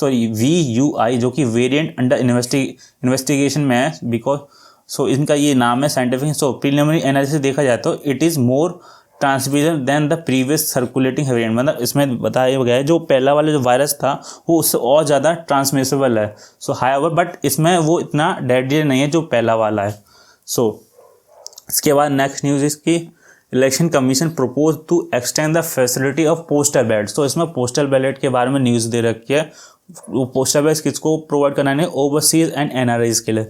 VUI जो कि वेरिएंट अंडर इन्वेस्टिगेशन में है, बिकॉज सो इनका ये नाम है साइंटिफिक। सो प्रीलिमिनरी एनालिसिस देखा जाए तो it is more transmission than the previous circulating variant, मतलब इसमें बताया गया है जो पहला वाला जो वायरस था वो उससे और ज़्यादा ट्रांसमिसेबल है। सो हाउएवर बट इसमें वो इतना डेडली नहीं है जो पहला वाला है। सो इसके बाद नेक्स्ट न्यूज़ इसकी election commission propose to extend the facility of postal ballot. तो इसमें पोस्टल बैलेट के बारे में न्यूज़ दे रखी है। वो पोस्टल बैलेट किसको प्रोवाइड कराने हैं, ओवरसीज एंड NRIs के लिए।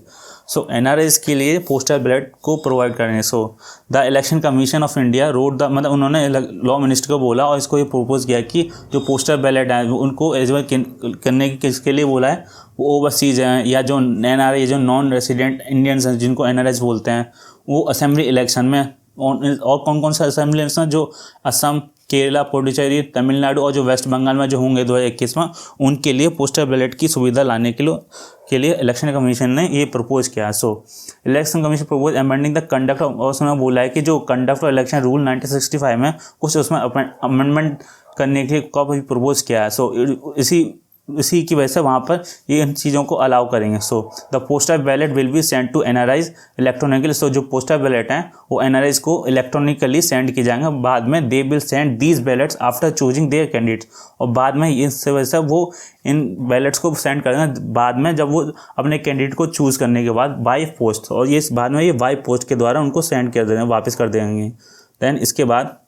सो NRIs के लिए पोस्टल बैलेट को प्रोवाइड करेंगे। So the election commission of India road the, मतलब उन्होंने लॉ मिनिस्टर को बोला और इसको ये प्रपोज किया कि जो पोस्टल बैलेट है उनको एलिजिबल करने की किसके लिए बोला है, वो ओवरसीज हैं या जो NRI जो नॉन रेसिडेंट इंडियंस हैं जिनको NRIs बोलते हैं, वो असेंबली इलेक्शन में और कौन कौन सा असेंबली इलेक्शन जो असम, केरला, पुडुचेरी, तमिलनाडु और जो वेस्ट बंगाल में जो होंगे 2021 में, उनके लिए पोस्टल बैलेट की सुविधा लाने के लिए इलेक्शन कमीशन ने ये प्रपोज किया। So election commission propose amending the conduct, और उसमें बोला है कि जो कंडक्ट ऑफ इलेक्शन रूल 1965 में कुछ उसमें अमेंडमेंट करने के लिए भी प्रपोज किया है। सो इसी की वजह से वहाँ पर ये इन चीज़ों को अलाउ करेंगे। So the postal ballot will be send to NRIs electronically. So जो पोस्टल बैलेट हैं वो NRIs को इलेक्ट्रॉनिकली सेंड किए जाएंगे। बाद में they will send these ballots after choosing their candidates, और बाद में इस वजह से वो इन बैलेट्स को सेंड करेंगे बाद में जब वो अपने कैंडिडेट को चूज़ करने के बाद बाई पोस्ट, और ये बाद में ये बाई पोस्ट के द्वारा उनको सेंड कर देंगे, वापस कर देंगे। दैन इसके बाद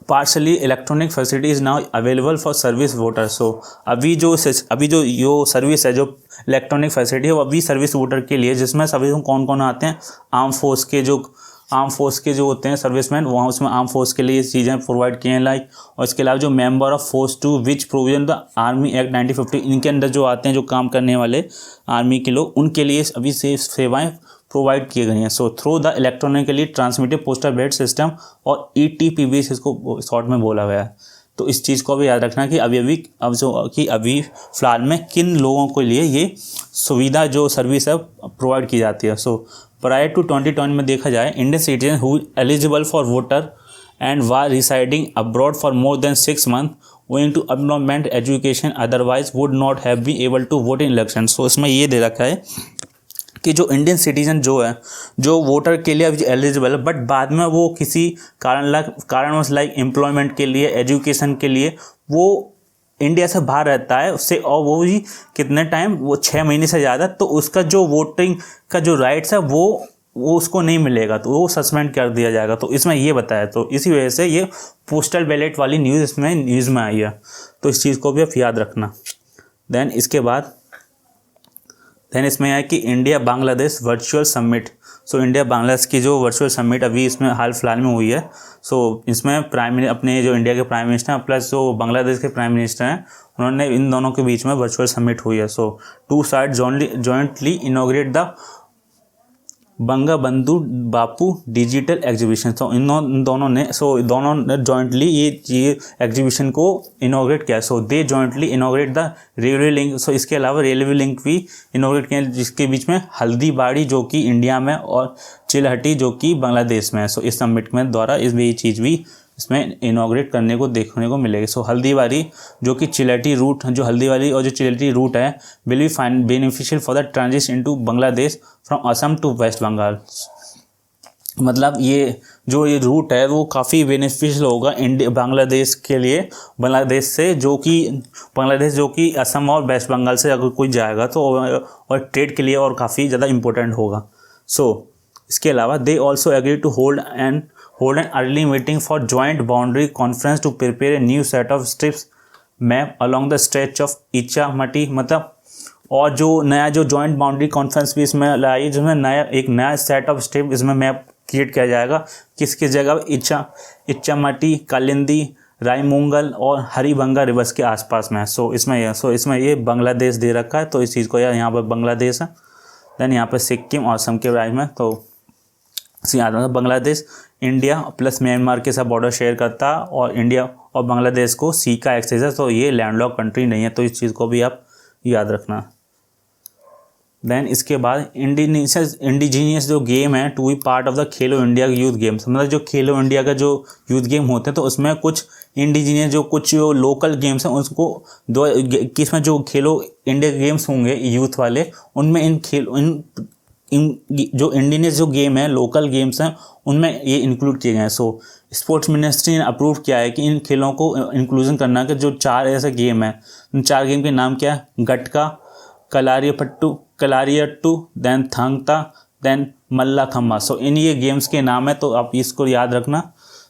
partially electronic facility is now available for service voter. So अभी जो सर्विस है, जो इलेक्ट्रॉनिक फैसिलिटी है वो अभी सर्विस वोटर के लिए, जिसमें सभी कौन कौन आते हैं, आर्म फोर्स के जो होते हैं सर्विसमैन, वहाँ उसमें आर्म फोर्स के लिए चीज़ें प्रोवाइड किए हैं लाइक। और इसके अलावा जो member of force to which provision the army act 1950, इनके अंदर जो आते हैं जो काम करने वाले आर्मी के लोग, उनके लिए अभी सेवाएँ प्रोवाइड किए गई हैं। सो through the electronically transmitted postal ballot system और ETPB इसको शॉर्ट में बोला गया है। तो इस चीज़ को भी याद रखना कि अभी फ़िलहाल में किन लोगों के लिए ये सुविधा जो सर्विस है प्रोवाइड की जाती है। सो प्रायर टू 2020 में देखा जाए, Indian citizen who eligible for voter and were residing abroad for more than 6 months owing to employment education otherwise would not have been able to vote in election. So इसमें ये दे रखा है कि जो इंडियन सिटीजन जो है, जो वोटर के लिए अभी एलिजिबल है, बट बाद में वो किसी कारणवश लाइक एम्प्लॉयमेंट के लिए, एजुकेशन के लिए वो इंडिया से बाहर रहता है उससे, और वो भी कितने टाइम, वो 6 महीने से ज़्यादा, तो उसका जो वोटिंग का जो राइट्स है वो उसको नहीं मिलेगा, तो वो सस्पेंड कर दिया जाएगा। तो इसमें ये बताया, तो इसी वजह से ये पोस्टल बैलेट वाली न्यूज़ में आई है, तो इस चीज़ को भी आप याद रखना। देन इसमें है कि India Bangladesh virtual summit. So India Bangladesh की जो वर्चुअल समिट अभी इसमें हाल फिलहाल में हुई है, सो इसमें अपने जो इंडिया के प्राइम मिनिस्टर हैं प्लस जो बांग्लादेश के प्राइम मिनिस्टर हैं, उन्होंने इन दोनों के बीच में वर्चुअल समिट हुई है। So two side jointly inaugurate the Bangabandhu Bapu digital exhibition. तो इन दोनों ने जॉइंटली ये एग्जीबिशन को इनॉग्रेट किया। So they jointly inaugurate the railway link. So इसके अलावा रेलवे लिंक भी इनॉग्रेट किया, जिसके बीच में हल्दीबाड़ी जो कि इंडिया में और चिलहटी जो कि बांग्लादेश में है। सो इस समिट में द्वारा ये चीज़ भी इसमें इनॉग्रेट करने को देखने को मिलेगी। सो हल्दीबाड़ी जो कि चिलहटी रूट, जो हल्दीबाड़ी और जो चिलहटी रूट है, will be fine beneficial for the transition into Bangladesh from Assam to West Bengal. मतलब ये रूट है वो काफ़ी बेनिफिशियल होगा बांग्लादेश के लिए, बांग्लादेश जो कि असम और वेस्ट बंगाल से अगर कोई जाएगा तो, और ट्रेड के लिए और काफ़ी ज़्यादा इम्पोर्टेंट होगा। सो इसके अलावा they also agree to hold an early meeting for joint boundary conference to prepare a new set of strips map along the stretch of Ichamati. मतलब और जो जॉइंट बाउंड्री कॉन्फ्रेंस भी इसमें लाई, जिसमें एक नया सेट ऑफ स्ट्रिप इसमें मैप क्रिएट किया जाएगा, किसकी जगह इच्छामती, कालिंदी, रायमुंगल और हरिभंगा रिवर्स के आसपास में है। सो इसमें ये बांग्लादेश दे रखा है, तो इस चीज़ को यहाँ पर बांग्लादेश है। देन यहाँ पर सिक्किम और असम के बारे में, तो याद रखना बांग्लादेश इंडिया प्लस म्यांमार के साथ बॉर्डर शेयर करता है, और इंडिया और बांग्लादेश को सी का एक्सेस है, तो ये लैंडलॉक कंट्री नहीं है, तो इस चीज़ को भी आप याद रखना। देन इसके बाद इंडिजीनियस जो गेम है to be part of the Khelo India youth games. मतलब जो खेलो इंडिया का जो यूथ गेम होते हैं, तो उसमें कुछ इंडिजीनियस कुछ लोकल गेम्स हैं, उसको इसमें जो खेलो इंडिया गेम्स होंगे यूथ वाले, उनमें इन जो इंडियन जो गेम है, लोकल गेम्स हैं, उनमें ये इंक्लूड किए गए हैं। सो स्पोर्ट्स मिनिस्ट्री ने अप्रूव किया है कि इन खेलों को इंक्लूजन करना है, कि जो 4 ऐसे गेम हैं, उन 4 गेम के नाम क्या है, gatka, कलारियट्टू, then Thangta, then मल्लाखम्मा। So in ये गेम्स के नाम है, तो आप इसको याद रखना।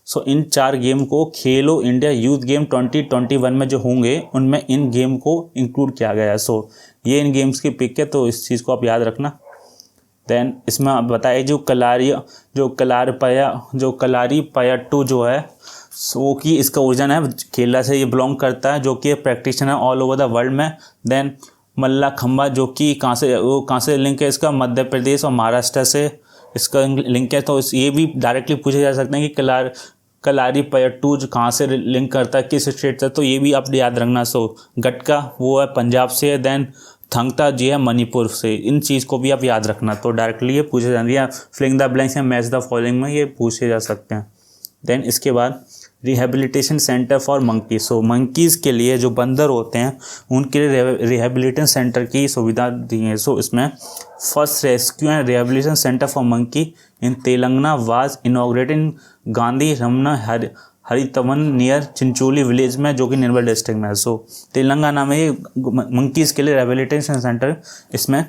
सो इन 4 गेम को खेलो इंडिया यूथ गेम 2021 में जो होंगे, उनमें इन गेम को इंक्लूड किया गया है। सो ये इन गेम्स की पिक है, तो इस चीज़ को आप याद रखना। देन इसमें आप बताइए जो कलारीपयट्टू जो है, सो कि इसका ओरिजिन है केरला से, ये बिलोंग करता है, जो कि practitioner all over the world में। देन मल्लाखम्बा जो कि कहाँ से लिंक है इसका, मध्य प्रदेश और महाराष्ट्र से इसका लिंक है, तो ये भी डायरेक्टली पूछे जा सकते हैं कि कलारीपयट्टू कहाँ से लिंक करता है, किस स्टेट से, तो ये भी आप याद रखना। सो गटका वो है पंजाब से है, देन थंगता जी है मणिपुर से। इन चीज़ को भी आप याद रखना, तो डायरेक्टली ये पूछे जाते हैं, फिलिंग द ब्लैंक्स या मैच द फॉलोइंग में ये पूछे जा सकते हैं। देन इसके बाद rehabilitation centre for monkey. So monkeys के लिए जो बंदर होते हैं, उनके लिए रिहेबिलिटेशन सेंटर की सुविधा दी है। सो इसमें first rescue and rehabilitation centre for monkey in Telangana was inaugurated in Gandhi Ramana Haritavan near Chincholi village में, जो कि निर्मल डिस्ट्रिक्ट में है। सो तेलंगाना में ये मंकीज़ के लिए रिहेबिलिटेशन सेंटर इसमें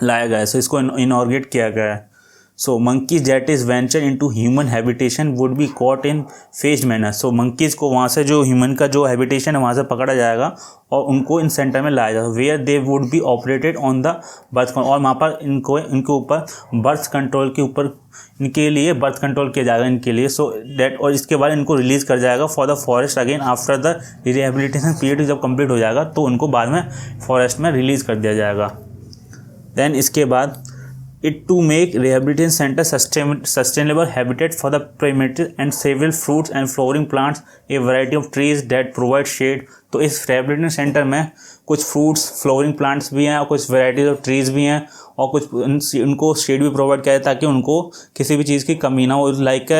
लाया गया है। सो इसको इनॉग्रेट किया गया है। So monkeys that is venture into human habitation would be caught in phased manner. So monkeys को वहाँ से जो ह्यूमन का जो हैबिटेशन है वहाँ से पकड़ा जाएगा और उनको इन सेंटर में लाया जाएगा, where they would be operated on the birth control, और वहाँ पर इनके ऊपर बर्थ कंट्रोल के ऊपर इनके लिए बर्थ कंट्रोल किया जाएगा इनके लिए। सो दैट, और इसके बाद इनको रिलीज़ कर जाएगा for the forest again after the rehabilitation period जब कंप्लीट हो जाएगा, तो उनको बाद में फॉरेस्ट में रिलीज़ कर दिया जाएगा। देन इसके बाद it to make rehabilitation center sustainable habitat for the primitive and several fruits and flowering plants, a variety of trees that provide shade। तो इस rehabilitation center में कुछ fruits flowering plants भी हैं और कुछ varieties of trees भी हैं, और कुछ उनको शेड भी प्रोवाइड किया है ताकि उनको किसी भी चीज़ की कमी ना हो। लाइक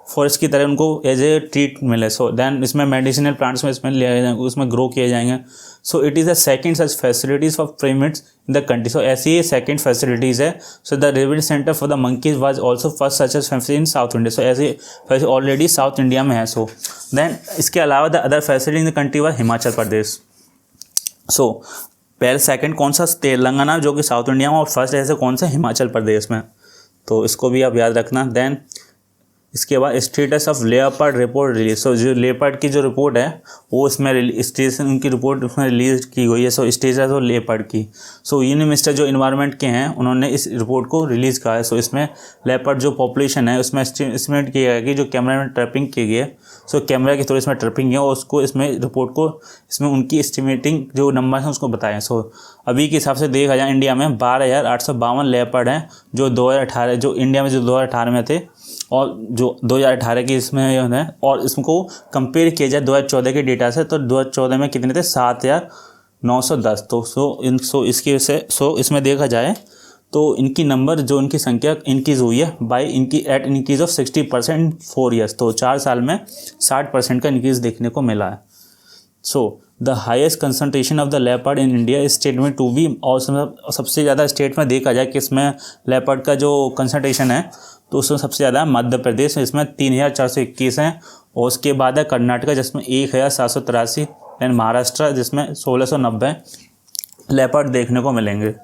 फॉरेस्ट की तरह उनको एज ए ट्रीट मिले। सो देन इसमें मेडिसिनल प्लांट्स में इसमें ले जाएंगे, उसमें ग्रो किए जाएंगे। So it is the second such facilities for primates in the country. So ऐसी ही सेकंड फैसिलिटीज़ है। So the research centre for the monkeys was also first such as facility in south India. So ऐसे ऑलरेडी साउथ इंडिया में है। सो देन इसके अलावा the other facility in the country was Himachal Pradesh. So पहले सेकंड कौन सा, तेलंगाना जो कि साउथ इंडिया में, और फर्स्ट ऐसे कौन सा, हिमाचल प्रदेश में। तो इसको भी आप याद रखना। देन इसके बाद status of leopard report release. So जो लेपर्ड की जो रिपोर्ट है वो इसमें स्टेशन उनकी रिपोर्ट उसमें रिलीज की गई है। सो स्टेटस ऑफ लेपर्ड की। सो यूनियन मिनिस्टर जो इन्वायरमेंट के हैं उन्होंने इस रिपोर्ट को रिलीज़ कहा है। सो इसमें लेपर्ड जो पॉपुलेशन है उसमें एस्टिमेट किया गया कि जो कैमरा में ट्रैपिंग की गई है, सो कैमरा के थ्रू इसमें ट्रैपिंग है और उसको इसमें रिपोर्ट को इसमें उनकी एस्टिमेटिंग जो नंबर है उसको बताएं। सो अभी के हिसाब से देखा जाए इंडिया में 12,852 लेपर्ड हैं जो 2018 जो इंडिया में जो 2018 में थे, और जो 2018 की इसमें है, और इसको कंपेयर किया जाए 2014 के डेटा से तो 2014 में कितने थे, 7,910। तो इसकी वजह से इसमें देखा जाए तो इनकी नंबर जो इनकी संख्या इंक्रीज़ हुई है बाई इनकी at increase of 60% in 4 years. तो 4 साल में 60% का इंक्रीज़ देखने को मिला है। So the highest concentration of the leopard in India state में टू बी, और सबसे ज़्यादा स्टेट में देखा जाए कि इसमें लेपर्ड का जो कंसंट्रेशन है तो उसमें सबसे ज़्यादा मध्य प्रदेश इसमें 3,421 हैं, और उसके बाद है कर्नाटक जिसमें 1,783, एंड महाराष्ट्र जिसमें 1,690 लेपर्ड देखने को मिलेंगे।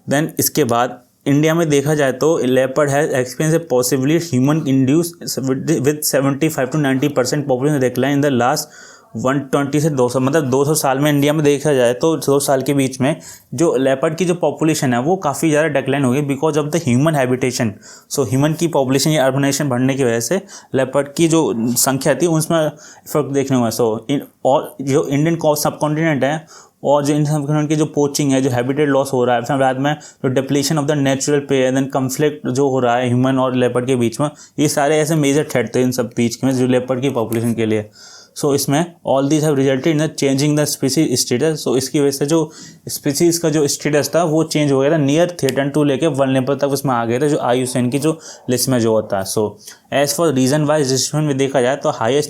देन इसके बाद इंडिया में देखा जाए तो leopard has experience A possibly human induce with 75 to 90% population decline in the last 120 से 200, मतलब 200 साल में इंडिया में देखा जाए तो 200 साल के बीच में जो लेपर्ड की जो पॉपुलेशन है वो काफ़ी ज़्यादा डिक्लाइन हो गई because of the human habitation. So human की पॉपुलेशन या अर्बनाइजेशन बढ़ने की वजह से लेपर्ड की जो संख्या थी उसमें इफेक्ट देखने को मिला। और जो इंडियन सब कॉन्टिनेंट है और जो इन सब की जो पोचिंग है, जो हैबिटेट लॉस हो रहा है, फिर बाद में जो डिप्लीशन ऑफ द नेचुरल पे, देन कन्फ्लिक्ट जो हो रहा है ह्यूमन और लेपर्ड के बीच में, ये सारे ऐसे मेजर थ्रेट थे इन सब बीच में जो लेपर्ड की पॉपुलेशन के लिए। सो इसमें all these have resulted in the changing the species status. So इसकी वजह से जो स्पीसीज का जो स्टेटस था वो चेंज हो गया था, नियर थ्रेटन टू लेके वल्नरेबल तक उसमें आ गए थे जो IUCN की जो लिस्ट में जो होता है। So as for region wise distribution में देखा जाए तो हाई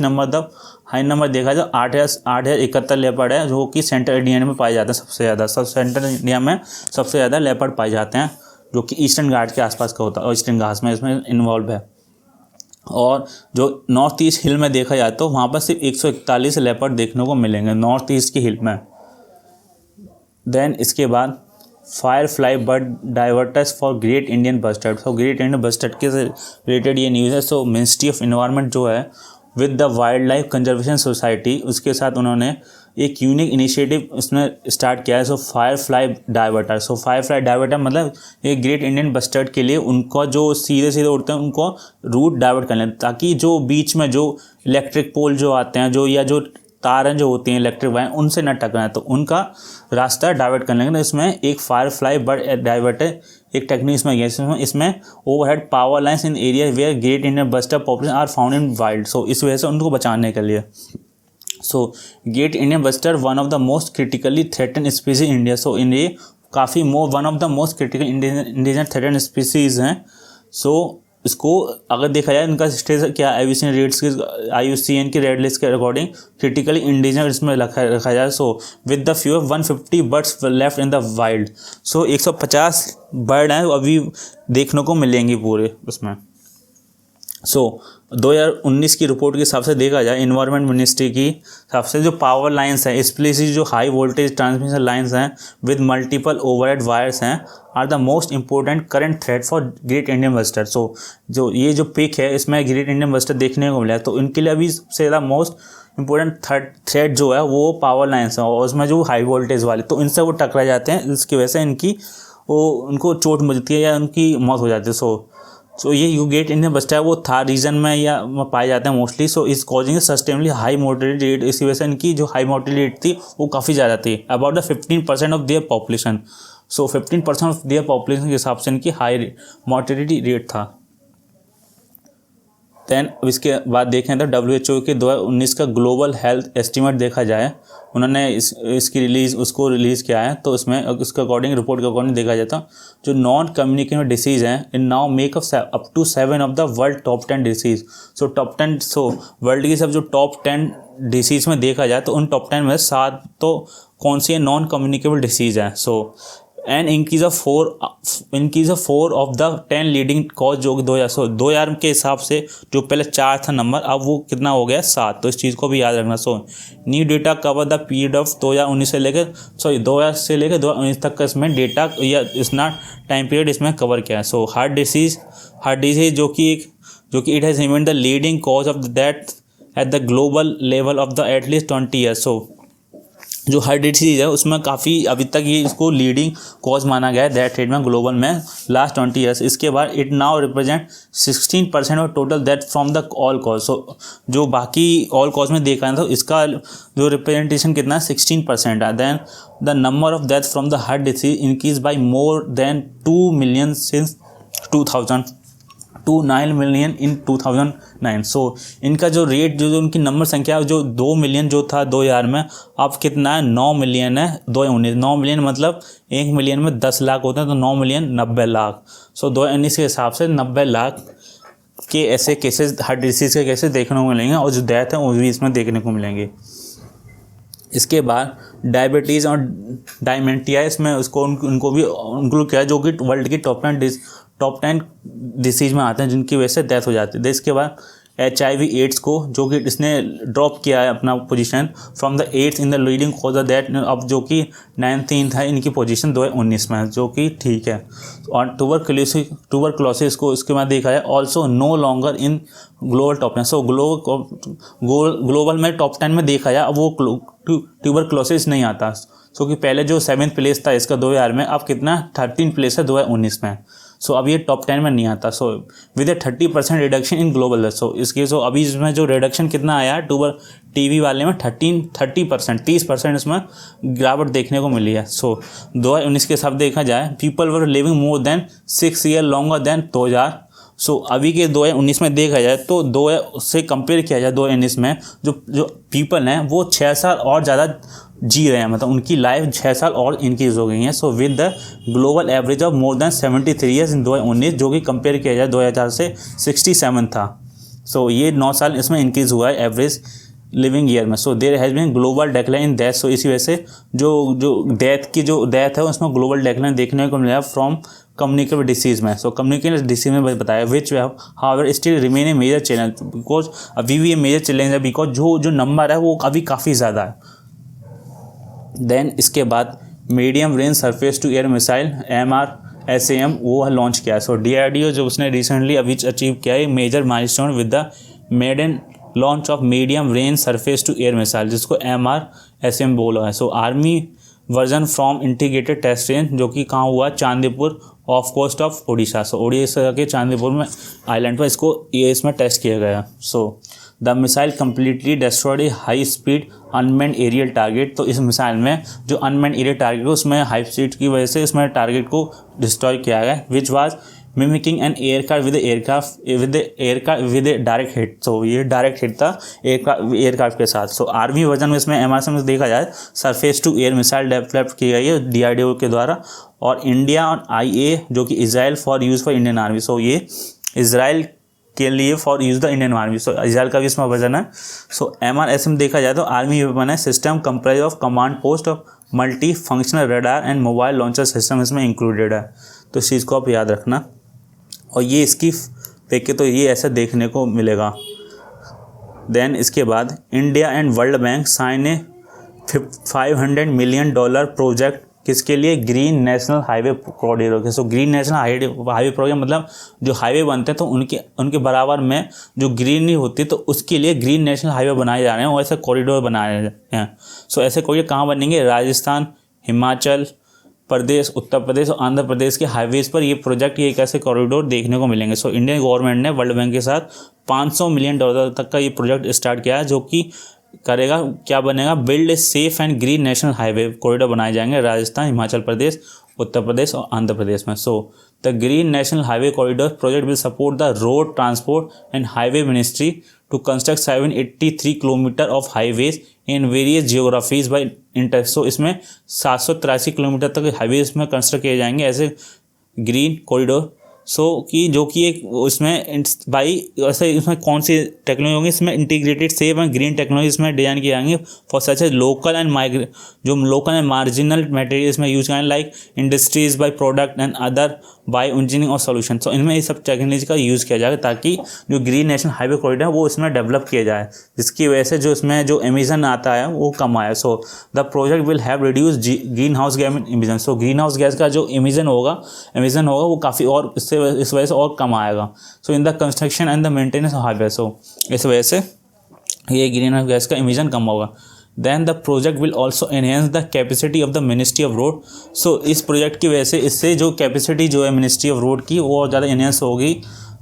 नंबर देखा जाए 8,071 लेपर्ड है जो कि सेंट्रल इंडिया में पाए जाते हैं सबसे ज़्यादा। सेंट्रल इंडिया में सबसे ज़्यादा लेपर्ड पाए जाते हैं जो कि ईस्टर्न घाट के आसपास का होता है, और ईस्टर्न घाट में इसमें इन्वॉल्व है। और जो नॉर्थ ईस्ट हिल में देखा जाए तो वहाँ पर सिर्फ 141 लेपर्ड देखने को मिलेंगे नॉर्थ ईस्ट की हिल में। देन इसके बाद fire fly bird diverters for great Indian bustard. So great Indian bustard के से रिलेटेड ये न्यूज़ है। सो मिनिस्ट्री ऑफ इन्वायरमेंट जो है with the wild life conservation society उसके साथ उन्होंने एक यूनिक इनिशिएटिव उसने स्टार्ट किया है। So fire fly diverter. So fire fly diverter मतलब एक ग्रेट इंडियन बस्टर्ड के लिए उनका जो सीधे उड़ते हैं उनको रूट डाइवर्ट कर लें ताकि जो बीच में जो इलेक्ट्रिक पोल जो आते हैं जो या जो तारें जो होती हैं इलेक्ट्रिक वायर उनसे न टकराएं, तो उनका रास्ता डाइवर्ट कर लेंगे। तो इसमें एक फायर फ्लाई बर्ड डाइवर्टर एक टेक्निक इसमें गया। इसमें overhead power lines in area where great Indian bustard population are found in wild. So इस वजह से उनको बचाने के लिए so great Indian bustard one of the most critically threatened species India. So in ये काफ़ी one of the most critical indigenous threatened species हैं। सो इसको अगर देखा जाए इनका स्टेटस क्या IUCN की रेड लिस्ट के अकॉर्डिंग क्रिटिकली इंडिजिनस इसमें रखा जाए। So with the few 150 birds left in the wild. So 150 bird हैं अभी देखने को मिलेंगी पूरे उसमें। सो 2019 की रिपोर्ट के हिसाब से देखा जाए इन्वायरमेंट मिनिस्ट्री की हिसाब से जो पावर लाइन्स हैं स्पेशली जो हाई वोल्टेज ट्रांसमिशन लाइन्स हैं विद मल्टीपल ओवरहेड वायर्स हैं are the most important current threat for great Indian bustard. So जो ये जो पिक है इसमें ग्रेट इंडियन बस्टर्ड देखने को मिला है, तो इनके लिए अभी सबसे ज़्यादा मोस्ट इंपॉर्टेंट थ्रेट जो है वो पावर लाइन्स हैं और उसमें जो हाई वोल्टेज वाले तो इनसे वो टकरा जाते हैं, इसकी वजह से इनकी उनको चोट मिलती है या उनकी मौत हो जाती है। सो ये ग्रेट इंडियन बस्टर्ड है वो थार रीजन में या पाए जाते हैं मोस्टली। सो इस कॉजिंग सस्टेनली हाई मोर्टेलिटी रेट, इसी वजह से इनकी जो हाई मोर्टेलिटी रेट थी वो काफ़ी ज़्यादा थी about the 15% of their population. So 15% of their population के हिसाब से इनकी हाई मोर्टेलिटी रेट था। दैन इसके बाद देखें तो WHO के 2019 का ग्लोबल हेल्थ एस्टीमेट देखा जाए, उन्होंने इसकी रिलीज़ किया है। तो इसमें उसके अकॉर्डिंग, रिपोर्ट के अकॉर्डिंग देखा जाए तो जो नॉन कम्युनिकेबल डिसीज़ हैं in now make up to 7 of the world top 10 diseases. So world की सब जो टॉप 10 डिसीज़ में देखा जाए तो उन टॉप 10 में 7 तो कौन सी नॉन कम्युनिकेबल डिसीज़ हैं। So and increase of 4 of the 10 leading cause, जो कि 2000 के हिसाब से जो पहले 4 था नंबर, अब वो कितना हो गया 7। तो इस चीज़ को भी याद रखना। So new data cover the period of 2019 से लेकर 2019 तक का इसमें डेटा या इतना टाइम पीरियड इसमें कवर किया है। सो हार्ट डिसीज़ जो कि it has remain the leading cause of death at the global level of the at least 20 years. So जो हार्ट डिसीज़ है उसमें काफ़ी अभी तक ये इसको लीडिंग कॉज माना गया है डेथ रेट में ग्लोबल में लास्ट 20 ईयर्स। इसके बाद it now represent 16% of total death from the all cause. So जो बाकी ऑल कॉज में देखा है तो इसका जो रिप्रेजेंटेशन कितना है 16% है। Then the number of death from the heart disease increase by more than 2 million since 2000 to 9 million in 2009। So इनका जो रेट जो उनकी नंबर संख्या जो 2 मिलियन जो था 2000 में, अब कितना है 9 मिलियन है 2019। 9 मिलियन मतलब 1 मिलियन में 10 लाख होते हैं, तो 9 मिलियन 90 लाख। सो 2019 के हिसाब से 90 लाख के ऐसे केसेस हार्ट डिसीज़ के केसेस देखने को मिलेंगे, और जो डेथ है वो भी इसमें देखने को मिलेंगे। इसके बाद डायबिटीज़ और डायमेंटिया, इसमें उसको उनको भी इंक्लूड किया है, जो कि वर्ल्ड की टॉप 10 डिसीज़ में आते हैं जिनकी वजह से डेथ हो जाती है। इसके बाद HIV एड्स को, जो कि इसने ड्रॉप किया है अपना position from the 8th in the leading cause of death, अब जो कि 19th है इनकी पोजीशन 2019 में, जो कि ठीक है। और ट्यूबरक्लोसिस को इसके बाद देखा है also no longer in global top 10। So global में टॉप 10 में देखा जाए अब वो ट्यूबरक्लोसिस नहीं आता। सो कि पहले जो 7th प्लेस था इसका 2000 में, अब कितना 13 प्लेस है 2019 में। सो अब ये टॉप 10 में नहीं आता। So with a 30% reduction in global. So अभी इसमें जो रिडक्शन कितना आया टीवी वाले में 30% इसमें गिरावट देखने को मिली है। सो 2019 के हिसाब देखा जाए people were living more than 6 year longer than 2000। सो अभी के 2019 में देखा जाए तो 2000 से कंपेयर किया जाए 2019 में जो पीपल हैं वो 6 साल और ज़्यादा जी रहे हैं, मतलब उनकी लाइफ 6 साल और इंक्रीज हो गई है। So with the global average of more than 73 years in 2019, जो कि कंपेयर किया जाए 2000 से 67 था। सो ये 9 साल इसमें इंक्रीज हुआ है एवरेज लिविंग ईयर में। So there has been global decline in death. So इसी वजह से जो डेथ है उसमें ग्लोबल डेक्लाइन देखने को मिला फ्रॉम कम्युनिकेबल डिसीज़ में। सो कम्युनिकेबल डिसीज़ में बताया विच वे however still remain a major challenge, because अभी भी ये मेजर चैलेंज है, बिकॉज जो नंबर है वो अभी काफ़ी ज़्यादा है। देन इसके बाद medium range surface to air missile MRSAM वो लॉन्च किया। सो DRDO जो उसने रिसेंटली अभी अचीव किया है major milestone with the maiden launch of medium range surface to air missile, जिसको MRSAM बोला है। So army version from integrated test range, जो कि कहाँ हुआ Chandipur off coast of Odisha. So Odisha के चांदीपुर में आइलैंड पर इसमें टेस्ट किया गया। So the missile completely destroyed a high speed unmanned aerial target. तो इस मिसाइल में जो अनमैन्ड एरियल टारगेट है उसमें हाई स्पीड की वजह से इसमें टारगेट को डिस्ट्रॉय किया गया, which was mimicking an aircraft with A direct hit. तो ये डायरेक्ट हिट था एयरक्राफ्ट के साथ। सो आर्मी वर्जन में इसमें MRSAM में देखा जाए surface to air missile develop की गई है DRDO के द्वारा, और इंडिया और IA जो कि Israel for use for Indian army. So ये इजराइल के लिए for use the Indian army. So Israel का भी इसमें वर्जन है। सो MRSAM देखा जाए तो आर्मी वेपन है system comprise of command post of multi functional radar and mobile launcher system इसमें इंक्लूडेड है। तो इस चीज़ को आप याद रखना। और ये इसकी देखे तो ये ऐसा देखने को मिलेगा। देन इसके बाद India and world bank sign a $500 million project, किसके लिए? ग्रीन नेशनल हाईवे कॉरिडोर के। So green national highway program मतलब जो हाईवे बनते हैं तो उनके बराबर में जो ग्रीनरी होती है तो उसके लिए ग्रीन नेशनल हाईवे बनाए जा रहे हैं और ऐसे कॉरिडोर बनाए जाते हैं। सो ऐसे कॉरिडोर कहाँ बनेंगे? राजस्थान, हिमाचल प्रदेश, उत्तर प्रदेश और आंध्र प्रदेश के हाईवेज़ पर ये प्रोजेक्ट, ये एक ऐसे कॉरिडोर देखने को मिलेंगे। सो इंडियन गवर्नमेंट ने वर्ल्ड बैंक के साथ $500 मिलियन तक का ये प्रोजेक्ट स्टार्ट किया है, जो कि करेगा, क्या बनेगा? Build a safe and green national highway corridor बनाए जाएंगे राजस्थान, हिमाचल प्रदेश, उत्तर प्रदेश और आंध्र प्रदेश में। So the green national highway corridor project will support the road transport and highway ministry to construct 783 kilometre of highways in various geographies by inter. So इसमें 783 किलोमीटर तक हाईवेज में कंस्ट्रक्ट किए जाएंगे ऐसे ग्रीन कॉरिडोर। सो कि जो कि एक उसमें बाई ऐसे इसमें कौन सी टेक्नोलॉजी होंगी, इसमें integrated safe and green technology इसमें डिजाइन किए जाएंगे for such as local and जो लोकल एंड मार्जिनल मटेरियल्स में यूज करें like industries by product and other by engineering और सोल्यूशन। सो इनमें ये सब टेक्नोलॉजी का यूज़ किया जाएगा ताकि जो ग्रीन नेशनल हाईवे कॉरिडोर है वो इसमें डेवलप किया जाए, जिसकी वजह से जो इसमें जो एमिशन आता है वो कम आए। So the project will have reduce green house gas emission. So green house gas का जो एमिशन होगा वो काफ़ी और इस वजह से और कम आएगा। So in the construction and the maintenance of highway, so इस वजह से ये ग्रीन हाउस गैस का एमिशन कम होगा। Then the project will also enhance the capacity of the ministry of road. So इस प्रोजेक्ट की वजह से इससे जो कैपेसिटी जो है मिनिस्ट्री ऑफ रोड की वो और ज़्यादा एनहेंस होगी,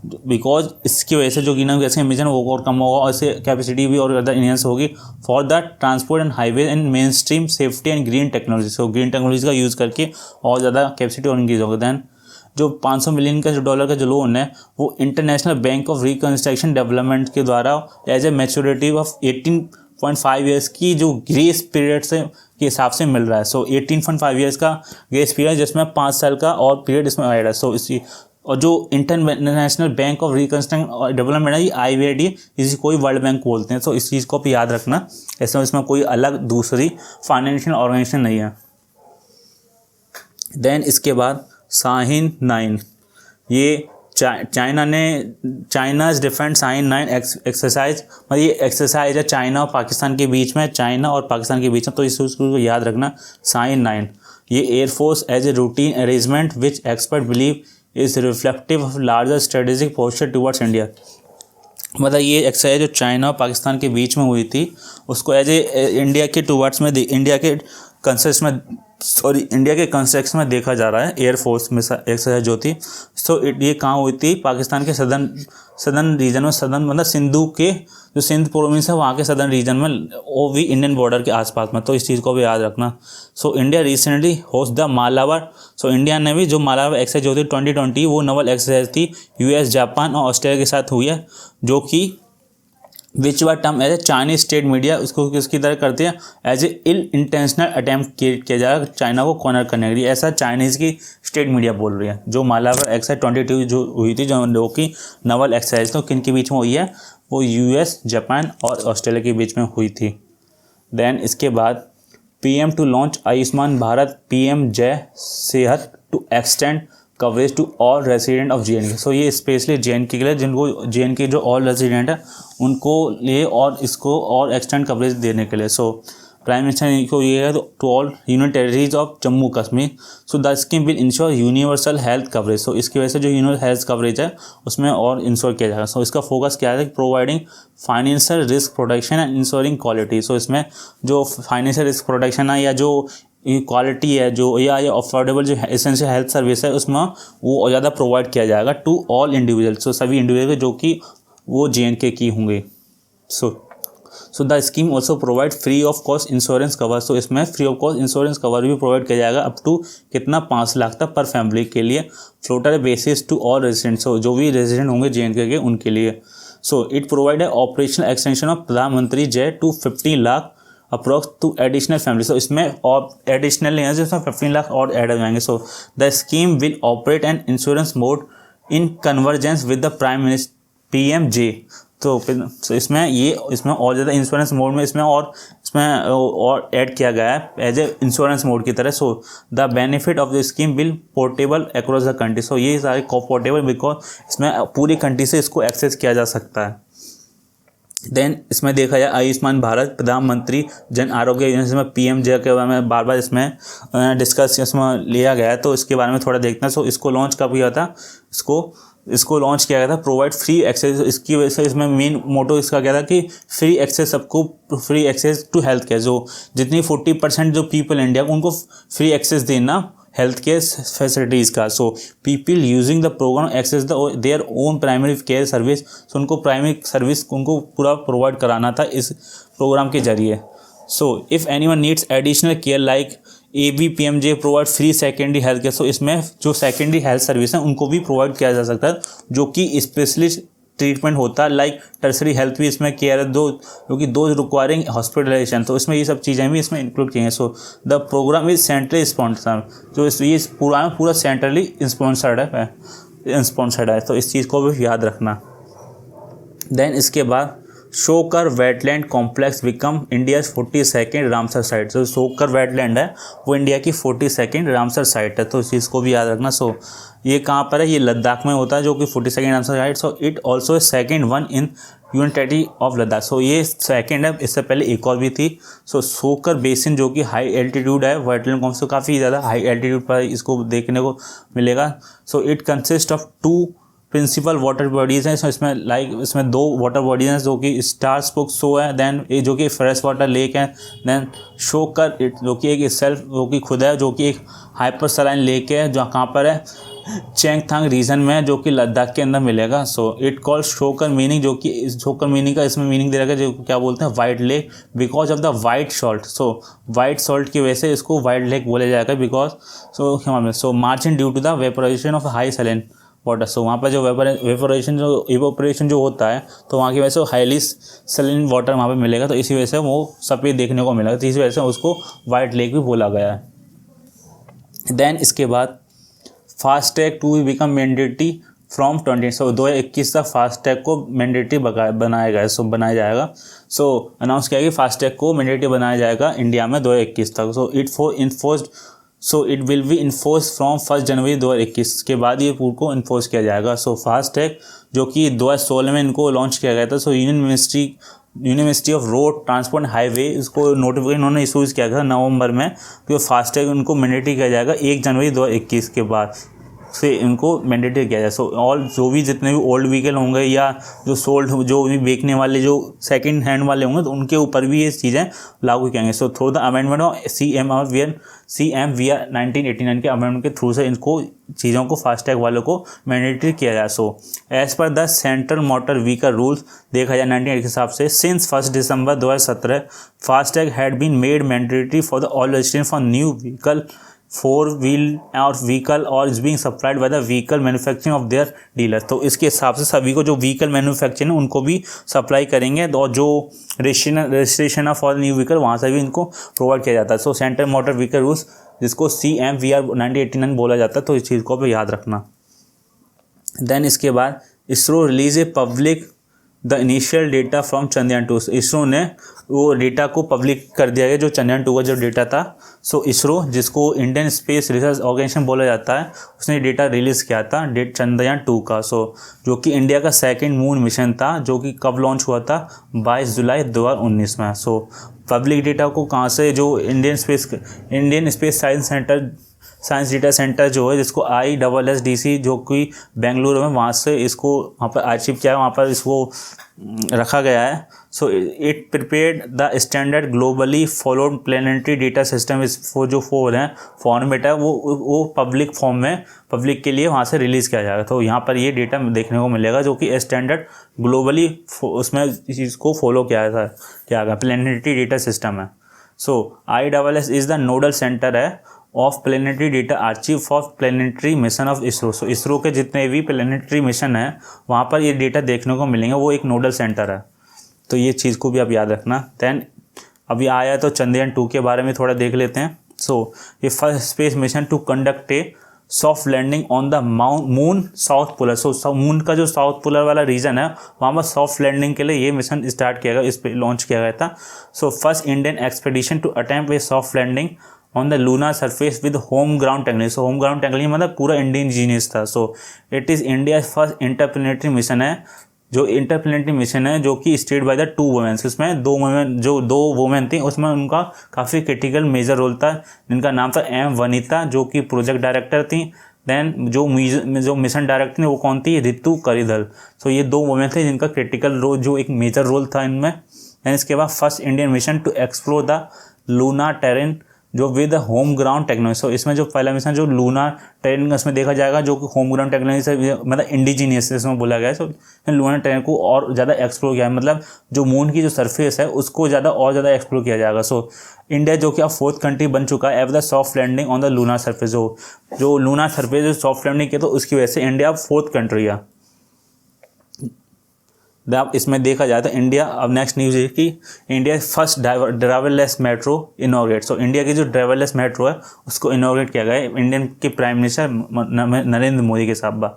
बिकॉज इसकी वजह से जो ग्रीन हाउस गैस का एमिशन वो और कम होगा और इससे कैपेसिटी भी और ज़्यादा एनहेंस होगी for the transport and highway and main stream safety and green technology. So green technology का यूज़ करके और ज़्यादा कैपेसिटी और इंक्रीज होगा। दैन जो 500 मिलियन का जो डॉलर का जो लोन है वो international bank of reconstruction development के द्वारा as a maturity of 18.5 years की जो ग्रेस पीरियड से के हिसाब से मिल रहा है। सो 18.5 ईयर्स का ग्रेस पीरियड जिसमें 5 साल का और पीरियड इसमें ऐड है। सो इसी और जो इंटरनेशनल बैंक ऑफ रिकंस्ट्रक्शन और डेवलपमेंट है ये IBRD इसी को ही वर्ल्ड बैंक बोलते हैं। सो इस चीज़ को भी याद रखना, ऐसा इसमें कोई अलग दूसरी फाइनेंशियल ऑर्गेनाइजेशन नहीं है। देन इसके बाद शाहीन 9, ये चाइनाज डिफेंस शाहीन 9 एक्सरसाइज, मतलब ये एक्सरसाइज है चाइना और पाकिस्तान के बीच में, तो इस चीज़ को याद रखना। शाहीन 9 ये air force as a routine arrangement which expert believe is reflective of larger strategic posture towards India. मतलब ये एक्सरसाइज जो चाइना और पाकिस्तान के बीच में हुई थी उसको एज ए इंडिया के टुवर्ड्स में इंडिया के कंसेप्ट में देखा जा रहा है। एयरफोर्स में एक्सरसाइज जो थी सो ये कहाँ हुई थी, पाकिस्तान के सदर्न रीजन में, सदर्न मतलब सिंधु के जो सिंध प्रोविंस है वहाँ के सदर्न रीजन में, वो भी इंडियन बॉर्डर के आसपास में, तो इस चीज़ को भी याद रखना। So India recently host the Malabar. So India ने भी जो मालाबार एक्सरसाइज जो थी 2020 वो नवल एक्सरसाइज थी US, जापान और ऑस्ट्रेलिया के साथ हुई है, जो कि which were term as a Chinese state media उसको किसकी तरह करते हैं, as a ill intentional attempt किया जाएगा चाइना को कॉर्नर करने के लिए, ऐसा चाइनीज़ की स्टेट मीडिया बोल रही है। जो मालाबार एक्सरसाइज 22 जो हुई थी जो कि नवल एक्सरसाइज तो किन के बीच में हुई है, वो US, जापान और ऑस्ट्रेलिया के बीच में हुई थी। देन इसके बाद PM to launch Ayushman Bharat PM Jay Sehat to extend coverage to all resident of JNK। So ये स्पेशली JNK के लिए, जिनको JNK जो ऑल रेसिडेंट है उनको लिए और इसको और एक्सटेंड कवरेज देने के लिए। सो प्राइम मिनिस्टर को ये है to all union territories of Jammu Kashmir. So the scheme will ensure universal health coverage. So इसकी वजह से जो यूनिवर्सल हेल्थ कवरेज है उसमें और इंश्योर किया जाएगा। सो इसका फोकस क्या है, providing financial risk protection and ensuring quality. So इसमें जो फाइनेंशियल रिस्क प्रोटेक्शन है या जो क्वालिटी है जो या अफोर्डेबल जो एसेंशियल हेल्थ सर्विस है उसमें वो ज़्यादा प्रोवाइड किया जाएगा टू ऑल इंडिविजुअल। सो सभी इंडिविजुअल जो कि वो JNK की होंगे। So the scheme also provide free of cost insurance cover. So इसमें free of cost insurance cover भी प्रोवाइड किया जाएगा अप टू कितना 5 लाख तक पर फैमिली के लिए, floater basis to all residents. So जो भी रेजिडेंट होंगे JNK के उनके लिए। So it provide a operational extension of Pradhanmantri जय to 15 lakh approx to additional family. So इसमें और एडिशनल नहीं है जिसमें 15 लाख और ऐड हो जाएंगे। सो the scheme will operate an insurance mode in convergence with the prime minister PMJ। तो इसमें और ज़्यादा इंश्योरेंस मोड में इसमें और ऐड किया गया है एज ए इंश्योरेंस मोड की तरह। So the benefit of the scheme will portable across the country. So ये सारे पोर्टेबल बिकॉज इसमें पूरी कंट्री से इसको एक्सेस किया जा सकता है। देन इसमें देखा जाए आयुष्मान भारत प्रधानमंत्री जन आरोग्य योजना में PMJ के बारे में बार इसमें डिस्कस इसमें लिया गया है, तो इसके बारे में थोड़ा देखते हैं। सो इसको लॉन्च कब किया था, इसको लॉन्च किया गया था प्रोवाइड फ्री एक्सेस। इसकी वजह से इसमें मेन मोटो इसका क्या था कि फ्री एक्सेस, सबको free access to health care. जो जितनी 40% जो पीपल इंडिया को उनको फ्री एक्सेस देना हेल्थ केयर फैसिलिटीज़ का। So people using the programme access their own primary care service. So उनको प्राइमरी सर्विस उनको पूरा प्रोवाइड कराना था इस प्रोग्राम के जरिए। So if anyone needs additional care like ABPMJ provide free secondary health care. So इसमें जो सेकेंडरी हेल्थ सर्विस है उनको भी प्रोवाइड किया जा सकता है, जो कि स्पेशलिस्ट ट्रीटमेंट होता है, लाइक टर्सरी हेल्थ भी इसमें केयर है, जो कि दो रिक्वायरिंग हॉस्पिटलाइजेशन, तो इसमें ये सब चीज़ें भी इसमें इंक्लूड की हैं। So the program is centrally sponsored, जो ये पूरा सेंट्रली स्पॉन्सर्ड है, तो इस चीज़ को भी याद रखना। देन इसके बाद shocker wetland complex become India 42nd Ramsar site. जो शोकर वेटलैंड है वो इंडिया की 42nd रामसर साइट है, तो इस चीज़ को भी याद रखना। सो ये कहाँ पर है, ये लद्दाख में होता है, जो कि 42nd Ramsar site. So it also second one in union territory of Ladakh. So ये सेकेंड है, इससे पहले एक और भी थी। सो शोकर बेसिन जो कि हाई एल्टीट्यूड है, वेटलैंड कॉम्प्लेक्स काफ़ी ज़्यादा हाई एल्टीट्यूड पर इसको देखने को मिलेगा। So it consist of 2 principal water bodies हैं। इसमें 2 वाटर बॉडीज़ हैं, जो कि स्टार स्पोक सो है, देन ये जो कि फ्रेश वाटर लेक है, देन शोकर जो कि एक सेल्फ जो कि खुद है, जो कि एक हाइपर सलाइन लेक है, जो कहाँ पर है, चेंगथांग रीजन में है, जो कि लद्दाख के अंदर मिलेगा। So it called shocker meaning, जो कि इस शोकर मीनिंग का इसमें मीनिंग दे रखा है, जो क्या बोलते हैं, white lake, because of the white salt. So white salt की वजह से इसको वाइट लेक बोला जाएगा, because so margin due to the vaporisation of high saline water. So वहाँ पर जो इवोपरेशन जो होता है, तो वहाँ की वजह से हाईली सैलिन वाटर वहाँ पे मिलेगा, तो इसी वजह से वो सफ़ेद देखने को मिलेगा, तो इसी वजह से उसको वाइट लेक भी बोला गया है। देन इसके बाद FASTag to become mandatory from 2021 तक फास्टैग को मैंडेटरी बनाया गया, बनाया जाएगा। सो अनाउंस किया कि फास्टैग को मैंडेटरी बनाया जाएगा इंडिया में 2021 तक। सो it will be enforce from 1 जनवरी 2021 के बाद ये पूल को इन्फोर्स किया जाएगा। सो फास्टैग जो कि 2016 में इनको लॉन्च किया गया था। सो union ministry of road transport highway इसको नोटिफिकेशन इन्होंने इशूज़ किया था नवंबर में, तो फास्टैग उनको मैंडेटरी किया जाएगा 1 जनवरी 2021 के बाद से इनको मैंडेटरी किया जाए। सो ऑल जो भी जितने भी ओल्ड व्हीकल होंगे या जो भी बेचने वाले जो सेकंड हैंड वाले होंगे, तो उनके ऊपर भी ये चीज़ें लागू किएंगे। So through the amendment of CMVR 1989 के अमेंडमेंट के थ्रू से इनको चीज़ों को फास्टैग वालों को मैंडेटरी किया जाए। So as per the central motor vehicle rules देखा जाए 1980 के हिसाब से, since 1 December 2017 FASTag had been made mandatory for the all registration for new vehicle 4 wheel और व्हीकल और is being supplied by the vehicle manufacturing of their dealer. तो इसके हिसाब से सभी को जो व्हीकल मैन्युफैक्चरिंग है उनको भी सप्लाई करेंगे, और जो registration of for new vehicle वहाँ से भी इनको प्रोवाइड किया जाता है। सो सेंट्रल मोटर व्हीकल रूल्स जिसको CMVR 1989 बोला जाता है, तो इस चीज़ को भी याद रखना। देन इसके बाद ISRO release a public the initial data from Chandrayaan 2। ISRO ने वो डेटा को पब्लिक कर दिया गया, जो चंद्रयान 2 का जो डेटा था। सो इसरो जिसको इंडियन स्पेस रिसर्च ऑर्गेनाइजेशन बोला जाता है, उसने डेटा रिलीज़ किया था चंद्रयान 2 का। सो जो कि इंडिया का सेकंड मून मिशन था, जो कि कब लॉन्च हुआ था, 22 जुलाई 2019 में। सो पब्लिक डेटा को कहाँ से, जो Indian space science data centre जो है, जिसको ISSDC जो कि बेंगलुरु में, वहाँ से इसको वहाँ पर आर्चिव किया है, वहाँ पर इसको रखा गया है। So it prepared the standard globally followed planetary data system. इस जो 4 हैं फॉर्मेट है, वो पब्लिक फॉर्म में पब्लिक के लिए वहाँ से रिलीज़ किया जाएगा। तो यहाँ पर ये डेटा देखने को मिलेगा, जो कि स्टैंडर्ड ग्लोबली उसमें इस चीज़ को फॉलो किया गया प्लेनेटरी डेटा सिस्टम है। So ISS is the nodal centre है of planetary data archive for planetary mission of ISRO. So ISRO के जितने भी प्लेनेटरी मिशन हैं वहाँ पर ये डेटा देखने को मिलेंगे, वो एक नोडल सेंटर है, तो ये चीज़ को भी आप याद रखना। दैन अभी आया तो चंद्रयान 2 के बारे में थोड़ा देख लेते हैं। सो ये first space mission to conduct a soft landing on the moon south polar. So moon का जो साउथ पोलर वाला रीजन है, वहाँ पर सॉफ्ट लैंडिंग के लिए ये मिशन स्टार्ट किया गया, इस पर लॉन्च किया गया था। So first Indian expedition to attempt a soft landing on the lunar surface with home ground technology. So home ground technology मतलब पूरा इंडियन जीनियस था। So it is India first interplanetary mission है, जो इंटरप्लेनेटरी मिशन है, जो कि स्टेड बाय द 2 वुमेन्स। इसमें 2 वुमेन थी, उसमें उनका काफ़ी क्रिटिकल मेजर रोल था, जिनका नाम था M वनीता, जो कि प्रोजेक्ट डायरेक्टर थी। देन जो मिशन डायरेक्टर थी वो कौन थी, रितु करिधल। सो ये 2 वुमेन थे जिनका क्रिटिकल रोल, जो एक मेजर रोल था इनमें। दैन इसके बाद first Indian mission to explore the luna terrain जो with home ground technology. So इसमें जो पहला मिशन जो लूनार ट्रेनिंग उसमें देखा जाएगा, जो कि होम ग्राउंड टेक्नोलॉजी से मतलब इंडिजीनियस इसमें बोला गया है। सो लूनार ट्रेनिंग को और ज़्यादा एक्सप्लोर किया है, मतलब जो मून की जो सरफेस है उसको और ज़्यादा एक्सप्लोर किया जाएगा। सो इंडिया जो कि अब 4th कंट्री बन चुका है एव the soft landing on the lunar surface. जो लूनार सरफेस जो सॉफ्ट लैंडिंग किया तो उसकी वजह से इंडिया अब 4th कंट्री है। अब इसमें देखा जाए तो इंडिया, अब नेक्स्ट न्यूज़ है कि India first driverless metro inaugurate. So India की जो ड्राइवरलेस मेट्रो है उसको इनॉग्रेट किया गया है इंडियन के प्राइम मिनिस्टर नरेंद्र मोदी के साथ।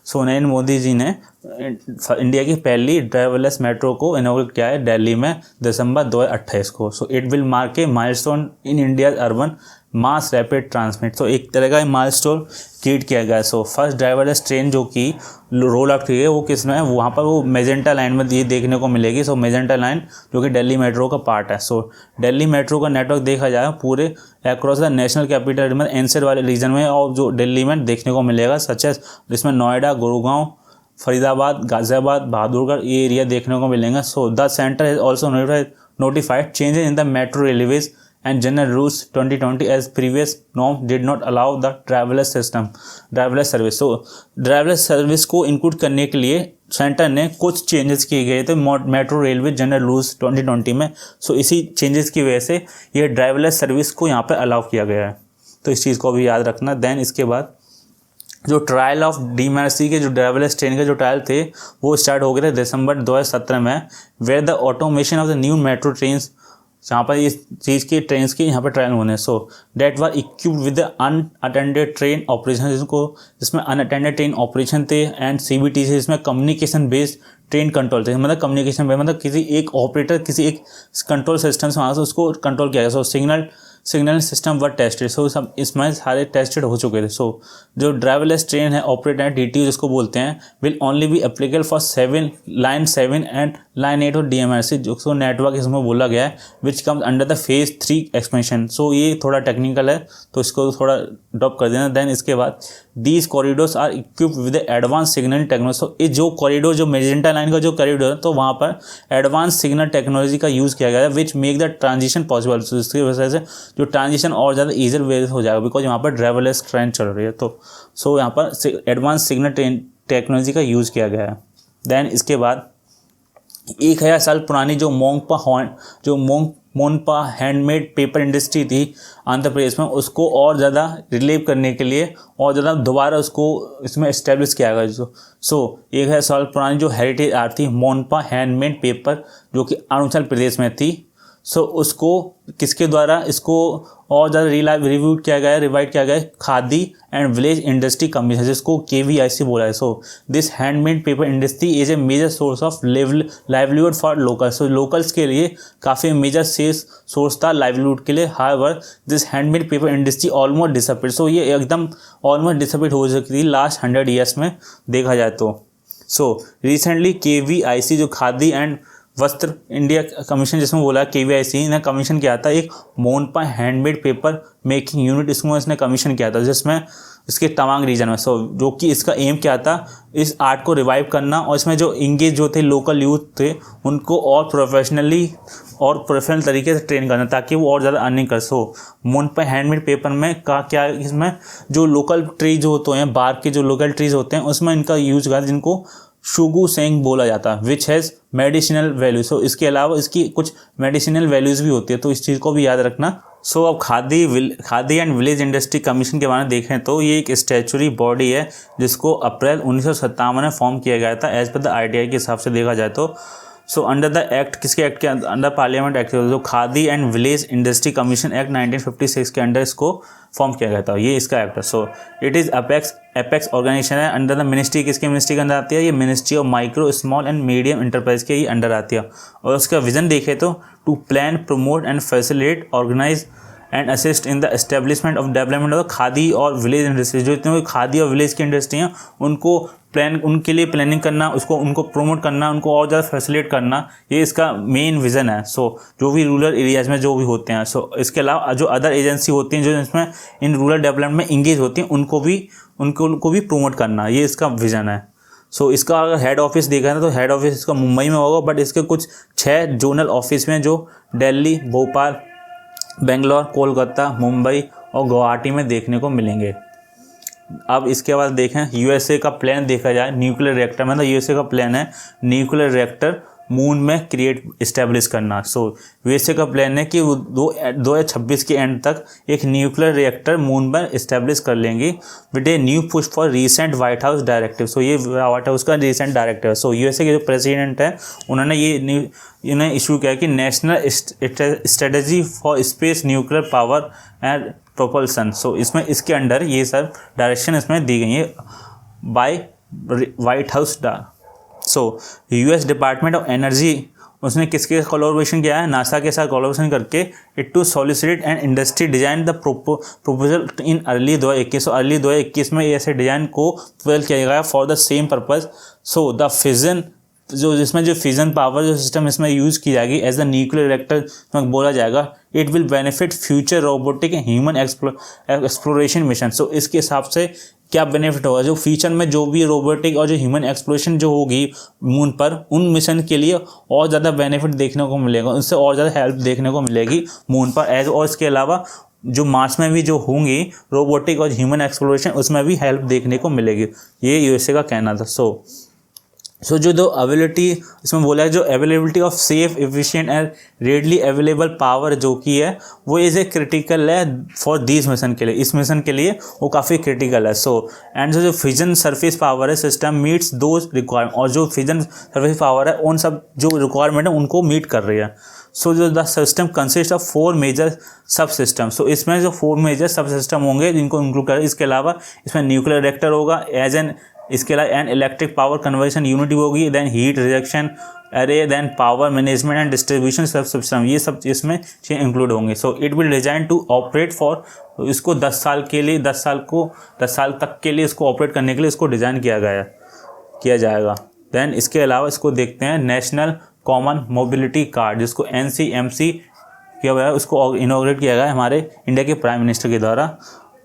सो नरेंद्र मोदी जी ने इंडिया की पहली ड्राइवरलेस मेट्रो को इनॉग्रेट किया है दिल्ली में दिसंबर 2028 को। सो it will mark A milestone in India urban mass rapid transmit. तो एक तरह का माइलस्टोन क्रिएट किया गया है। सो फर्स्ट ड्राइवरलेस ट्रेन जो कि रोल आउट की गई वो किस में है, वहाँ पर वो मेजेंटा लाइन में ये देखने को मिलेगी। सो मेजेंटा लाइन जो कि दिल्ली मेट्रो का पार्ट है। सो दिल्ली मेट्रो का नेटवर्क देखा जाए पूरे अक्रॉस द नेशनल कैपिटल में एनसीआर वाले रीजन में और जो दिल्ली में देखने को मिलेगा, सच एज इसमें नोएडा, गुड़गांव, फरीदाबाद, गाजियाबाद, बहादुरगढ़ ये एरिया देखने को मिलेंगे। So the centre has also notified changes in the metro railways and general rules 2020 as previous norm did not allow the driverless service। so driverless service को इंक्लूड करने के लिए सेंटर ने कुछ चेंजेस किए गए थे मेट्रो रेलवे जनरल रूल्स 2020 में। सो इसी चेंजेस की वजह से ये ड्राइवरलेस सर्विस को यहाँ पे अलाउ किया गया है, तो इस चीज़ को भी याद रखना। देन इसके बाद जो ट्रायल ऑफ DMRC के जो ड्राइवरलेस ट्रेन के जो ट्रायल थे वो स्टार्ट हो गए थे दिसंबर 2017 में, where the automation of the new metro trains, जहाँ पर इस चीज़ की ट्रेन के यहाँ पर ट्रायल होने। So that were equipped with unattended train operation, जिसमें अनअटेंडेड ट्रेन ऑपरेशन थे, एंड CBT से इसमें कम्युनिकेशन बेस्ड ट्रेन कंट्रोल थे, मतलब कम्युनिकेशन बेस्ड मतलब किसी एक ऑपरेटर किसी एक कंट्रोल सिस्टम से वहाँ से उसको कंट्रोल किया गया। So signal system were tested. So सब इसमें सारे टेस्टेड हो चुके थे। सो जो ड्राइवरलेस ट्रेन है ऑपरेटर DTU जिसको बोलते हैं will only be applicable for line 7 and line 8 और DMRC जो नेटवर्क इसमें बोला गया है which comes under the phase 3 expansion. So ये थोड़ा टेक्निकल है तो इसको थोड़ा ड्रॉप कर देना। देन इसके बाद these corridors are equipped with advance signal technology. So ये जो कॉरिडोर जो मेजेंटा लाइन का जो कॉरिडोर है तो वहाँ पर एडवांस सिग्नल टेक्नोलॉजी का यूज़ किया गया है which make the transition possible. So इसकी वजह से जो ट्रांजिशन और ज़्यादा ईजियर वे हो जाएगा बिकॉज यहाँ पर ड्राइवरलेस ट्रेन चल रही है। तो सो यहाँ पर एडवांस सिग्नल टेक्नोलॉजी का यूज़ किया गया है। देन इसके बाद 1000 साल पुरानी जो मोनपा हैंडमेड पेपर इंडस्ट्री थी आंध्र प्रदेश में, उसको और ज़्यादा रिलीव करने के लिए और ज़्यादा दोबारा उसको इसमें इस्टेब्लिश किया गया। सो 1000 साल पुरानी जो हेरिटेज आर्ट थी मोनपा हैंडमेड पेपर जो कि अरुणाचल प्रदेश में थी। सो उसको किसके द्वारा इसको और ज़्यादा रिवाइव किया गया है Khadi and village industry commission जिसको KVIC बोला है। So this handmade paper industry is a major source of livelihood for local. So locals के लिए काफ़ी मेजर सोर्स था लाइवलीहुड के लिए। However this handmade paper industry almost disappeared. So ये एकदम ऑलमोस्ट डिसअपीयर्ड हो चुकी थी लास्ट 100 ईयर्स में देखा जाए तो। सो रिसेंटली KVIC जो खादी एंड वस्त्र इंडिया कमीशन जिसमें बोला KVIC ने कमीशन किया था एक Monpa handmade paper making unit, इसको इसने कमीशन किया था जिसमें इसके तवांग रीजन में। सो जो कि इसका एम क्या था इस आर्ट को रिवाइव करना और इसमें जो इंगेज जो थे लोकल यूथ थे उनको और प्रोफेशनल तरीके से ट्रेन करना ताकि वो और ज़्यादा अर्निंग कर। सो मोनपा हैंडमेड पेपर में क्या इसमें जो लोकल ट्रीज होते हैं बार के जो लोकल ट्रीज होते हैं उसमें इनका यूज करता जिनको शुगु सेंग बोला जाता है विच हैज़ मेडिसिनल वैल्यू। सो इसके अलावा इसकी कुछ मेडिसिनल वैल्यूज़ भी होती है तो इस चीज़ को भी याद रखना। सो अब khadi and village industry commission के बारे में देखें तो ये एक स्टैचुरी बॉडी है जिसको अप्रैल 1957 में फॉर्म किया गया था एज पर द RTI के हिसाब से देखा जाए तो। सो अंडर द एक्ट किसके एक्ट के अंडर पार्लियामेंट एक्ट जो khadi and village industry commission act 1956 के अंडर इसको फॉर्म किया गया था, ये इसका एक्ट है। So it is apex organization है अंडर द मिनिस्ट्री, किसके मिनिस्ट्री के अंदर आती है ये ministry of micro small and medium enterprise के ही अंडर आती है। और उसका विजन देखें तो to plan promote and facilitate organize and assist in the establishment of development of khadi और विलेज इंडस्ट्री। जो इतने खादी और विलेज की इंडस्ट्री हैं उनके लिए प्लानिंग करना, उनको प्रमोट करना, उनको और ज़्यादा फैसिलिटेट करना, ये इसका मेन विज़न है। सो जो भी रूरल एरियाज़ में जो भी होते हैं, सो इसके अलावा जो अदर एजेंसी होती हैं जो इसमें इन रूरल डेवलपमेंट में इंगेज होती हैं उनको भी प्रमोट करना, ये इसका विज़न है। सो इसका अगर हेड ऑफिस देखा है तो हेड ऑफिस इसका मुंबई में होगा, बट इसके कुछ 6 जोनल ऑफिस में जो दिल्ली, भोपाल, बेंगलोर, कोलकाता, मुंबई और गुवाहाटी में देखने को मिलेंगे। अब इसके बाद देखें यूएसए का प्लान देखा जाए, न्यूक्लियर रिएक्टर मतलब यूएसए का प्लान है न्यूक्लियर रिएक्टर मून में क्रिएट इस्टेब्लिश करना। सो यूएसए का प्लान है कि वो 2026 के एंड तक एक न्यूक्लियर रिएक्टर मून में इस्टेब्लिश कर लेंगी with a new push for recent White House directive. So ये व्हाइट हाउस का रीसेंट डायरेक्टिव है। सो यूएसए के जो प्रेसिडेंट है उन्होंने इन्हें इशू किया कि national strategy for space nuclear power and propulsion. So इसमें इसके अंडर ये सब डायरेक्शन इसमें दी गई है by white house. So US department of energy उसने किसके कोलैबोरेशन किया है, नासा के साथ कोलैबोरेशन करके it to solicit and industry design the proposal in early 2021। Early 2021 में ऐसे डिजाइन को प्रपोजल किया गया for the same purpose. So the fission जो जिसमें जो फिजन पावर जो सिस्टम इसमें यूज़ की जाएगी एज द न्यूक्लियर रिएक्टर में बोला जाएगा, it will benefit future robotic and human exploration mission. So इसके हिसाब से क्या बेनिफिट होगा, जो फ्यूचर में जो भी रोबोटिक और जो ह्यूमन एक्सप्लोरेशन जो होगी मून पर, उन मिशन के लिए और ज़्यादा बेनिफिट देखने को मिलेगा, उससे और ज़्यादा हेल्प देखने को मिलेगी मून पर एज। और इसके अलावा जो मार्स में भी जो होंगी रोबोटिक और ह्यूमन एक्सप्लोरेशन उसमें भी हेल्प देखने को मिलेगी, ये यूएसए का कहना था। सो जो अवेलेबिलिटी इसमें बोला है, जो availability of safe efficient and readily available power जो की है वो इज़ ए क्रिटिकल है फॉर दिस मिशन के लिए, इस मिशन के लिए वो काफ़ी क्रिटिकल है। सो एंड जो फिजन सरफेस पावर है सिस्टम मीट्स दोज रिक्वायरमेंट, और जो फिजन सरफेस पावर है उन सब जो रिक्वायरमेंट है उनको मीट कर रही है। सो जो the system consist of 4 major sub system. So इसमें जो 4 मेजर सब सिस्टम होंगे जिनको इंक्लूड कर, इसके अलावा इसमें न्यूक्लियर रिएक्टर होगा एज एन, इसके अलावा an electric power conversion unit होगी, then heat rejection array, then power management and distribution sub system, ये सब इसमें इंक्लूड होंगे। So it will design to operate for, इसको 10 साल के लिए 10 साल तक के लिए इसको ऑपरेट करने के लिए इसको डिज़ाइन किया जाएगा। देन इसके अलावा इसको देखते हैं नेशनल कॉमन मोबिलिटी कार्ड जिसको NCMC किया हुआ है, उसको इनॉग्रेट किया गया है हमारे इंडिया के प्राइम मिनिस्टर के द्वारा,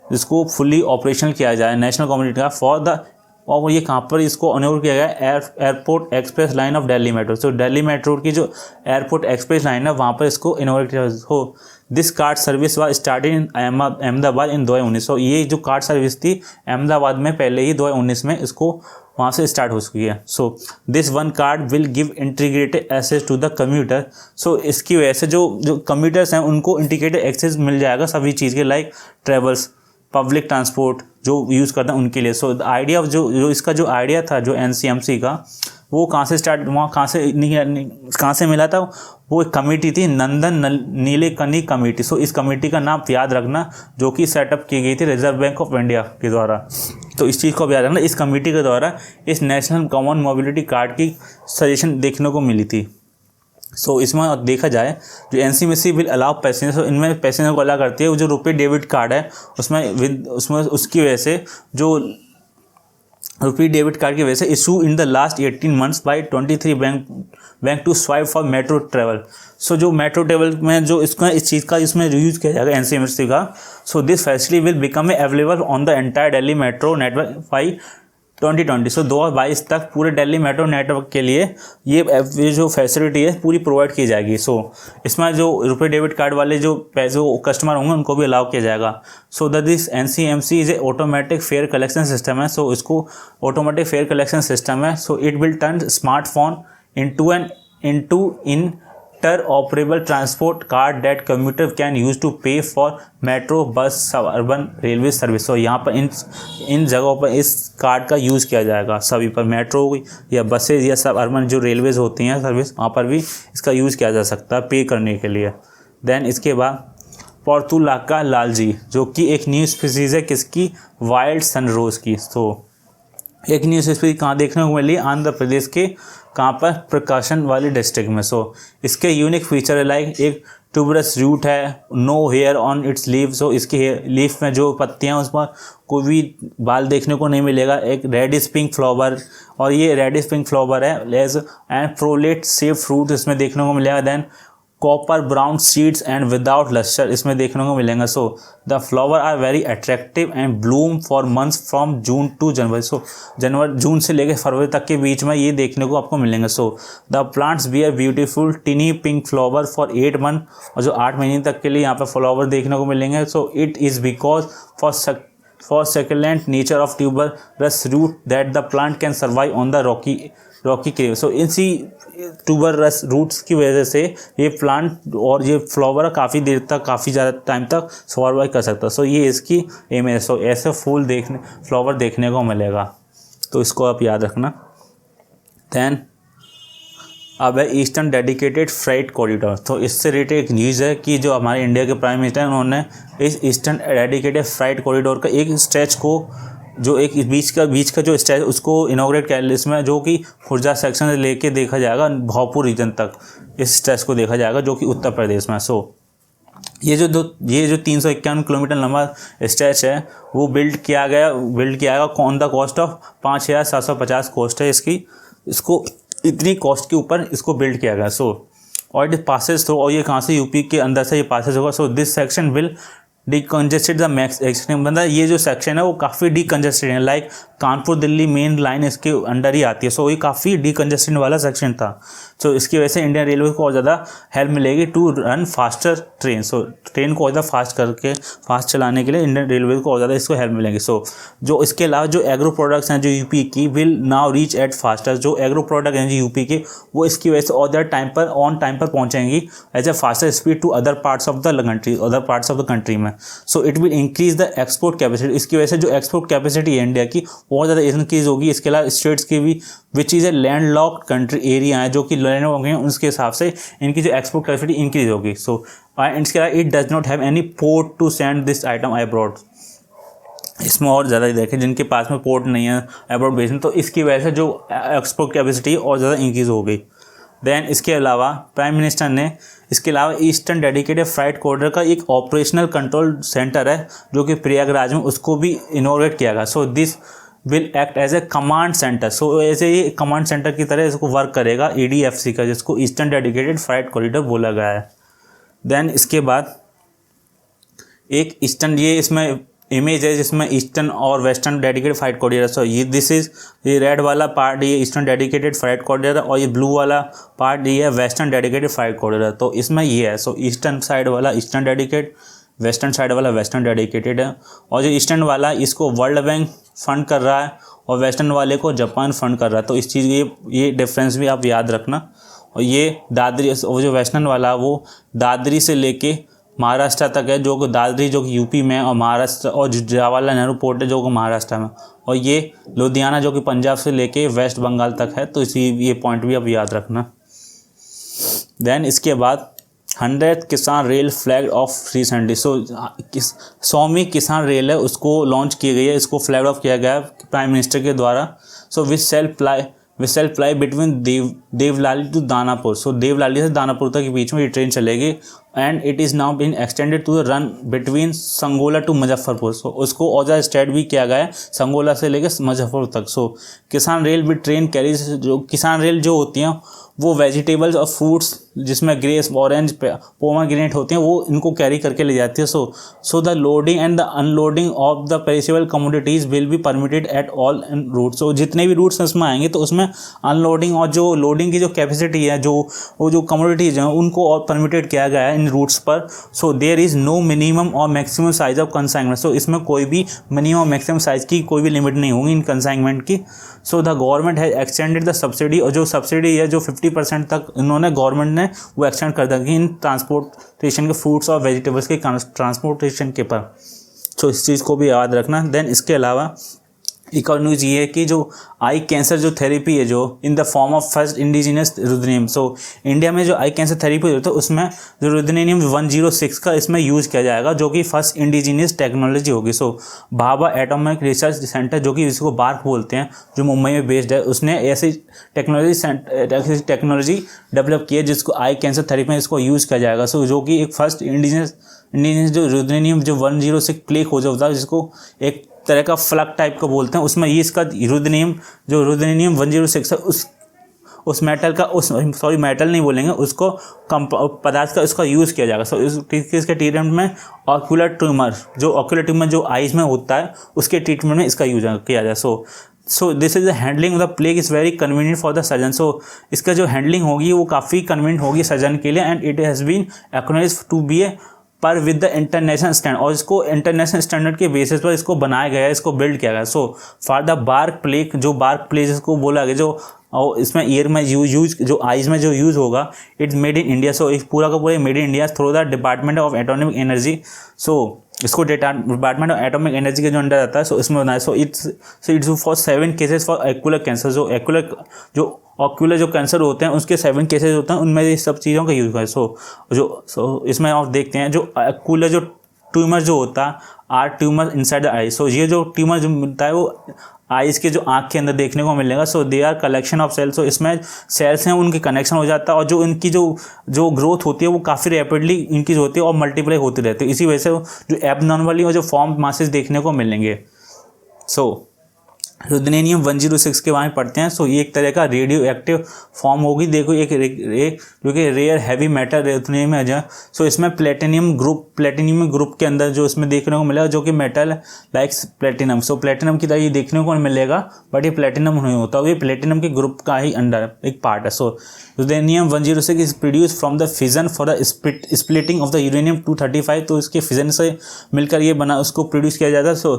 जिसको फुली ऑपरेशनल किया जाए नेशनल कम्युनिटी का फॉर द, और ये कहाँ पर इसको इनॉग्रेट किया गया है, airport express line of Delhi metro. So Delhi metro की जो एयरपोर्ट एक्सप्रेस लाइन है वहाँ पर इसको इनॉग्रेट किया हो। This card service was started in Ahmedabad in 2019। So ये जो कार्ड सर्विस थी अहमदाबाद में पहले ही 2019 में इसको वहाँ से स्टार्ट हो चुकी है। So this one card will give integrated access to the commuter. So इसकी वजह से जो कम्यूटर्स हैं उनको इंटीग्रेटेड एक्सेस मिल जाएगा सभी चीज़ के, लाइक ट्रेवल्स, पब्लिक ट्रांसपोर्ट जो यूज़ करते हैं उनके लिए। सो द आइडिया ऑफ जो इसका जो आइडिया था जो NCMC का, वो कहाँ से स्टार्ट, वहाँ कहाँ से मिला था, वो एक कमेटी थी नंदन नीलेकनी कमेटी। सो इस कमेटी का नाम याद रखना, जो कि सेटअप की गई थी रिजर्व बैंक ऑफ इंडिया के द्वारा। तो इस चीज़ को याद रखना, इस कमेटी के द्वारा इस नेशनल कॉमन मोबिलिटी कार्ड की सजेशन देखने को मिली थी। सो इसमें देखा जाए जो NCMC विल अलाउ पैसेंजर, तो इनमें पैसेंजर को अलाउ करती है। वो जो रुपये डेबिट कार्ड है उसमें उसकी वजह से, जो रुपये डेबिट कार्ड की वजह से issue in the last 18 months by 23 bank to swipe for metro travel. So जो मेट्रो ट्रेवल में जो इस चीज़ का इसमें यूज़ किया जाएगा NCMC का। So this facility will become available on the entire Delhi metro network by 2020। सो 2022 तक पूरे दिल्ली मेट्रो नेटवर्क के लिए ये जो फैसिलिटी है पूरी प्रोवाइड की जाएगी। सो इसमें जो रुपये डेबिट कार्ड वाले जो कस्टमर होंगे उनको भी अलाउ किया जाएगा। So this NCMC is a automatic fair collection system है। सो इसको ऑटोमेटिक फेयर कलेक्शन सिस्टम है। So it will turn smartphone into interoperable transport card that commuter can use to pay for metro, bus, suburban railway service। तो यहाँ पर इन जगहों पर इस कार्ड का यूज़ किया जाएगा सभी पर, मेट्रो या बसेज या सब अर्बन जो रेलवेज होती हैं सर्विस, वहाँ पर भी इसका यूज़ किया जा सकता है पे करने के लिए। देन इसके बाद पोर्तुलाका लालजी जो कि एक न्यू स्पीसीज़ है किसकी, वाइल्ड सनरोज की। तो एक न्यू स्पीसीज कहाँ देखने को मिली, आंध्र प्रदेश के कहाँ पर, प्रकाशन वाली डिस्ट्रिक्ट में। सो इसके यूनिक फीचर है लाइक एक ट्यूबरस रूट है, no hair on its leave. So इसके लीफ में जो पत्तियाँ उस पर कोई भी बाल देखने को नहीं मिलेगा। एक रेडिश पिंक फ्लावर, और ये रेडिश पिंक फ्लावर है as and prolate shape fruit इसमें देखने को मिलेगा। Then copper brown seeds and without lustre इसमें देखने को मिलेंगे। So the flower are very attractive and bloom for months from June to January. सो जून से लेकर फरवरी तक के बीच में ये देखने को आपको मिलेंगे। So the plants bear beautiful tiny pink flower for 8 month, और जो 8 महीने तक के लिए यहाँ पर फ्लावर देखने को मिलेंगे। सो it is because for succulent nature of tuberous root that the plant can survive on the rocky clay। सो इसी ट्यूबरस रूट्स की वजह से ये प्लांट और ये फ्लावर काफ़ी देर तक, काफ़ी ज़्यादा टाइम तक सर्वाइव कर सकता है। सो ये इसकी एम है। सो ऐसे फ्लावर देखने को मिलेगा, तो इसको आप याद रखना। दैन अब है ईस्टर्न डेडिकेटेड फ्राइट कॉरिडोर। तो इससे रिलेटेड एक न्यूज़ है कि जो हमारे इंडिया के प्राइम मिनिस्टर हैं उन्होंने इस ईस्टर्न डेडिकेटेड फ्राइट कॉरिडोर का एक स्ट्रेच को, जो एक बीच का जो स्ट्रेच उसको इनॉग्रेट किया, इसमें जो कि खुर्जा सेक्शन से लेके देखा जाएगा भावपुर रीजन तक, इस स्ट्रेच को देखा जाएगा जो कि उत्तर प्रदेश में। सो ये जो 351 किलोमीटर लंबा स्ट्रेच है वो बिल्ड किया गया on the cost of 5,750 cost है इसको इतनी कॉस्ट के ऊपर इसको बिल्ड किया गया। सो और इट पासेस थ्रू, और ये कहाँ से, यूपी के अंदर से ये पासेस होगा। So this section will decongested the max extent, मतलब ये जो सेक्शन है वो काफ़ी डिकंजेस्टेड है। Like Kanpur Delhi main line इसके अंडर ही आती है। सो ये काफ़ी डिकंजेस्टेड वाला सेक्शन था। सो इसकी वजह से इंडियन रेलवे को और ज़्यादा हेल्प मिलेगी to run faster train. So train को और ज़्यादा फास्ट चलाने के लिए इंडियन रेलवे को और ज़्यादा इसको हेल्प मिलेगी। सो जो इसके अलावा जो एग्रो प्रोडक्ट्स हैं जो यूपी की will now reach at faster, जो एग्रो प्रोडक्ट हैं जो यूपी के वो इसकी वजह से और ज़्यादा ऑन टाइम पर पहुँचेंगी as a faster speed to other parts of the country में। So it will increase the export capacity, इसकी वजह से जो एक्सपोर्ट कैपेसिटी है इंडिया की और ज़्यादा इंक्रीज होगी। इसके अलावा स्टेट्स की भी which is a land locked country area है जो कि लैंड लॉक्ड हैं, उसके हिसाब से इनकी जो एक्सपोर्ट कैपेसिटी इंक्रीज होगी। सो इसके अलावा it does not have any port to send this item abroad, इसमें और ज़्यादा देखें जिनके पास में पोर्ट नहीं है अब्रॉड भेजने, तो इसकी वजह से जो एक्सपोर्ट कैपेसिटी और ज़्यादा इंक्रीज हो गई। देन इसके अलावा प्राइम मिनिस्टर ने इसके अलावा ईस्टर्न डेडिकेटेड फ्राइट कॉरिडोर का एक ऑपरेशनल कंट्रोल सेंटर है जो कि प्रयागराज में, उसको भी इनॉग्रेट किया गया। So this will act as a command centre. So ऐसे ये कमांड सेंटर की तरह इसको वर्क करेगा EDFC का, जिसको ईस्टर्न डेडिकेटेड फ्राइट कॉरिडोर बोला गया है। देन इसके बाद एक ईस्टर्न, ये इसमें इमेज है जिसमें ईस्टर्न और वेस्टर्न डेडिकेटेड फ्राइट कॉरिडोर। सो ये रेड वाला पार्ट ये ईस्टर्न डेडिकेटेड फ्राइट कॉरिडोर है, और ये ब्लू वाला पार्ट ये है वेस्टर्न डेडिकेटेड फ्राइट कॉरिडोर। तो इसमें ये है, सो ईस्टर्न साइड वाला ईस्टर्न डेडिकेटेड, वेस्टर्न साइड वाला वेस्टर्न डेडिकेटेड है। और जो ईस्टर्न वाला इसको वर्ल्ड बैंक फंड कर रहा है और वेस्टर्न वाले को जापान फंड कर रहा है। तो इस चीज़ ये डिफरेंस भी आप याद रखना। और ये दादरी, और जो वेस्टर्न वाला वो दादरी से लेके महाराष्ट्र तक है, जो कि दादरी जो कि यूपी में, और महाराष्ट्र, और जवाहरलाल नेहरू पोर्ट है जो कि महाराष्ट्र में, और ये लुधियाना जो कि पंजाब से लेके वेस्ट बंगाल तक है। तो ये पॉइंट भी अब याद रखना। देन इसके बाद 100th किसान रेल फ्लैग ऑफ रिसेंटली। सो 100वीं किसान रेल है उसको लॉन्च की गई है, इसको फ्लैग ऑफ किया गया है प्राइम मिनिस्टर के द्वारा। So which shall ply between Deolali to Danapur. So Deolali से दानापुर तक के बीच में ये ट्रेन चलेगी, and it is now been extended to the run between Sangola to Muzaffarpur. So उसको और ज़्यादा स्ट्रेट भी किया गया है संगोला से लेकर मुजफ्फरपुर तक। सो किसान रेल विद ट्रेन कैरीज, जो किसान रेल जो होती हैं वो वेजिटेबल्स और फ्रूट्स जिसमें ग्रेप्स, ऑरेंज, पोमाग्रेनेट होते हैं वो इनको कैरी करके ले जाती है। So the loading and the unloading of the perishable commodities will be permitted at all route. So जितने भी रूट्स उसमें आएंगे तो उसमें अनलोडिंग और जो लोडिंग की जो कैपेसिटी है, जो कमोडिटीज़ हैं उनको और परमिटेड किया गया है इन रूट्स पर। So there is no minimum और maximum size of consignment. So इसमें कोई भी मिनिमम और मैक्सिमम साइज़ की कोई भी लिमिट नहीं होगी इन कंसाइनमेंट की। सो the government has extended the subsidy, और जो सब्सिडी है जो 50% तक इन्होंने गवर्नमेंट ने वो एक्सटेंड कर देंगे इन ट्रांसपोर्टेशन के, फ्रूट्स और वेजिटेबल्स के ट्रांसपोर्टेशन के पर। सो इस चीज़ को भी याद रखना। देन इसके अलावा एक और न्यूज़ ये है कि जो आई कैंसर जो थेरेपी है जो in the form of first indigenous ruthenium. So India में जो आई कैंसर थेरेपी होता है उसमें जो रुद्रनियम 106 का इसमें यूज़ किया जाएगा, जो कि फर्स्ट इंडिजिनियस टेक्नोलॉजी होगी। सो भाभा एटॉमिक रिसर्च सेंटर, जो कि इसको बार्क बोलते हैं, जो मुंबई में बेस्ड है, उसने ऐसी टेक्नोलॉजी डेवलप की है जिसको आई कैंसर थेरेपी में इसको यूज़ किया जाएगा। सो जो कि एक फर्स्ट इंडिजिनियस जो रुद्रनियम जो 106 प्लेक हो जाता है, जिसको एक तरह का फ्लक टाइप का बोलते हैं, उसमें ये इसका रुद्रनियम 106 है उस मेटल का मेटल नहीं बोलेंगे उसको, पदार्थ का उसका यूज़ किया जाएगा। सो इसके ट्रीटमेंट में ऑक्यूलर ट्यूमर, जो ऑक्यूलर ट्यूमर जो आइज़ में होता है उसके ट्रीटमेंट में इसका यूज किया जाए। So this is the handling of the plaque is very convenient for the surgeon. So इसका जो हैंडलिंग होगी वो काफ़ी कन्वीनियंट होगी सर्जन के लिए, and it has been acknowledged to be a par with the international standard, और इसको इंटरनेशनल स्टैंडर्ड के बेसिस पर इसको बनाया गया है, इसको बिल्ड किया गया है। So for the bark plague, जो बार्क प्लेग जिसको बोला गया, जो और इसमें ईयर में यूज जो आइज़ में जो यूज़ होगा, it's made in India. So इस पूरा का पूरा made in India through the department of atomic energy. So इसको डिपार्टमेंट ऑफ एटॉमिक एनर्जी के जो अंडर आता है, सो इसमें बनाया। So it's for 7 cases for ocular cancer. जो ऑक्यूलर जो कैंसर होते हैं उसके 7 केसेस होते हैं, उनमें ये सब चीज़ों का यूज़ है। सो इसमें आप देखते हैं जो एक्यूलर जो ट्यूमर जो होता है, आर ट्यूमर इनसाइड द आई। सो ये जो ट्यूमर जो मिलता है वो आइज़ के जो आँख के अंदर देखने को मिलेगा। So they are collection of cells. So इसमें सेल्स हैं उनके कनेक्शन हो जाता है, और जो इनकी जो ग्रोथ होती है वो काफ़ी रैपिडली इनकी होती है और मल्टीप्लाई होती रहती है। इसी वजह से जो एबनॉर्मली और जो फॉर्म मासेस देखने को मिलेंगे। सो रुद्रेनियम 106 के बारे में पढ़ते हैं। सो ये एक तरह का रेडियो एक्टिव फॉर्म होगी। देखो एक जो कि रेयर हैवी मेटल रुद्रेनियम है जो। सो इसमें प्लेटिनियम ग्रुप के अंदर जो इसमें देखने को मिलेगा, जो कि मेटल लाइक प्लेटिनम। सो प्लेटिनम की तरह ये देखने को मिलेगा, बट ये प्लेटिनम नहीं होता, ये प्लेटिनम के ग्रुप का ही अंडर एक पार्ट है। सो रुद्रेनियम 106 is produce from the fission for the splitting of the uranium 235। तो इसके फिजन से मिलकर ये बना उसको प्रोड्यूस किया जाता है। So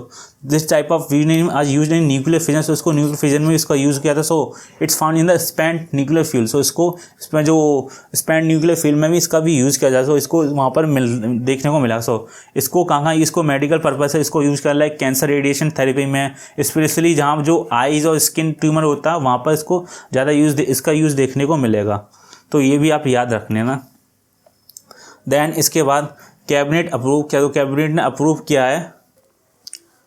this type of uranium आज use in nuclear fission. So इसको न्यूक्लियर फिजन में इसका यूज़ किया था। So it's found in the spent nuclear fuel. So इसमें जो स्पेंट न्यूक्लियर फ्यूल में भी इसका भी यूज़ किया जाता है। सो इसको वहाँ पर देखने को मिला। सो इसको कहाँ इसको मेडिकल पर्पज से इसको यूज़ कर रहा है, कैंसर रेडिएशन थेरेपी में, स्पेशली जहाँ जो आइज़ और स्किन ट्यूमर होता है वहाँ पर इसको ज़्यादा इसका यूज़ देखने को मिलेगा। तो ये भी आप याद रखने ना। देन इसके बाद कैबिनेट अप्रूव किया, तो कैबिनेट ने अप्रूव किया है।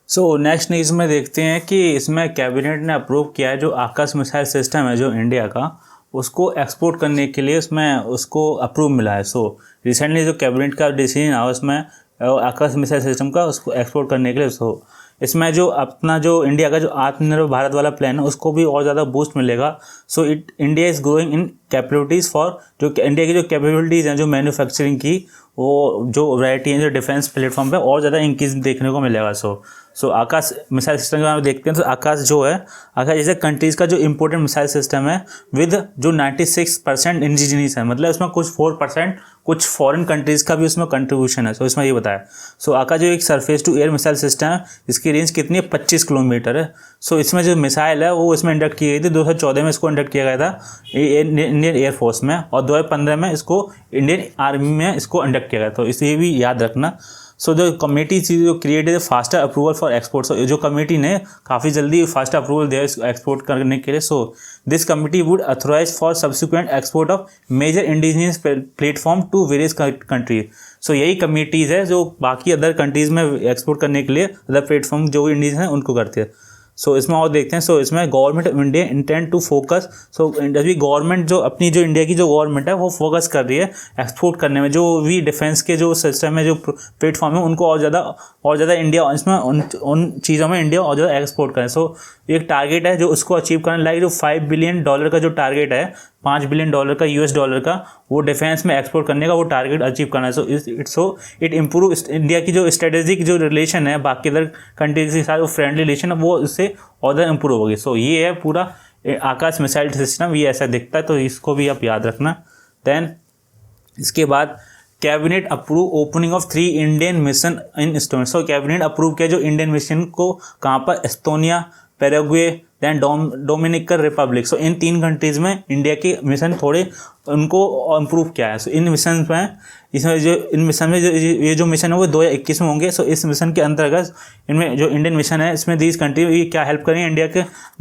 सो नेक्स्ट न्यूज़ में देखते हैं कि इसमें कैबिनेट ने अप्रूव किया है जो आकाश मिसाइल सिस्टम है जो इंडिया का, उसको एक्सपोर्ट करने के लिए उसमें उसको अप्रूव मिला है। सो रिसेंटली जो कैबिनेट का डिसीजन आया उसमें आकाश मिसाइल सिस्टम का उसको एक्सपोर्ट करने के लिए, सो इसमें जो अपना जो इंडिया का जो आत्मनिर्भर भारत वाला प्लान है उसको भी और ज़्यादा बूस्ट मिलेगा। So India is growing in capabilities for, जो इंडिया की जो कैपेबिलिटीज़ हैं जो मैन्युफैक्चरिंग की, वो जो वैरायटी है जो डिफेंस प्लेटफॉर्म पे और ज़्यादा इंक्रीज देखने को मिलेगा। सो आकाश मिसाइल सिस्टम के बारे में देखते हैं। तो आकाश जो है, आकाश जैसे कंट्रीज़ का जो इम्पोर्टेंट मिसाइल सिस्टम है विद जो 96% इंडिजिनियस है, मतलब इसमें कुछ 4% कुछ फॉरेन कंट्रीज़ का भी उसमें कंट्रीब्यूशन है। सो इसमें ये बताया। सो आकाश जो एक surface to air missile system है जिसकी रेंज कितनी है, 25 किलोमीटर है। सो इसमें जो मिसाइल है वो इसमें इंडक्ट की गई थी, 2014 में इसको इंडक्ट किया गया था इंडियन एयरफोर्स में, और 2015 में इसको इंडियन आर्मी में इसको इंडक्ट किया गया। तो इसे भी याद रखना। सो जो कमेटी जो created faster approval for export, so जो कमेटी ने काफ़ी जल्दी फास्टर अप्रूवल दिया इसको एक्सपोर्ट करने के लिए। So this committee would authorise for subsequent export of major indigenous platform to various countries. So यही कमेटीज़ है जो बाकी अदर कंट्रीज़ में एक्सपोर्ट करने के लिए अदर प्लेटफॉर्म जो इंडियन हैं उनको करती है। सो इसमें और देखते हैं। सो इसमें government of India intend to focus, so अभी गवर्नमेंट जो अपनी जो इंडिया की जो गवर्नमेंट है वो फोकस कर रही है एक्सपोर्ट करने में, जो भी डिफेंस के जो सिस्टम है जो प्लेटफॉर्म है उनको और ज़्यादा इंडिया इसमें उन चीज़ों में इंडिया और ज़्यादा एक्सपोर्ट करें। सो एक टारगेट है जो उसको अचीव करने लाइक जो $5 बिलियन का जो टारगेट है, $5 बिलियन का US डॉलर का, वो डिफेंस में एक्सपोर्ट करने का वो टारगेट अचीव करना है। सो इट इम्प्रूव इंडिया की जो स्ट्रेटेजिक जो रिलेशन है बाकी अदर कंट्रीज के साथ, वो फ्रेंडली रिलेशन है वो इससे और ज़्यादा इम्प्रूव होगी। सो ये है पूरा आकाश मिसाइल सिस्टम, ये ऐसा दिखता है, तो इसको भी आप याद रखना। देन इसके बाद cabinet approve opening of 3 Indian mission in Estonia. So cabinet approve किया जो इंडियन मिशन को कहाँ पर, Estonia, Paraguay, then Dominican Republic. So इन 3 कंट्रीज़ में इंडिया के मिशन थोड़े उनको इम्प्रूव किया है। सो इन मिशन में ये जो मिशन है वो 2021 में होंगे। सो इस मिशन के अंतर्गत इनमें जो इंडियन मिशन है इसमें दीज कंट्री ये क्या हेल्प करेंगे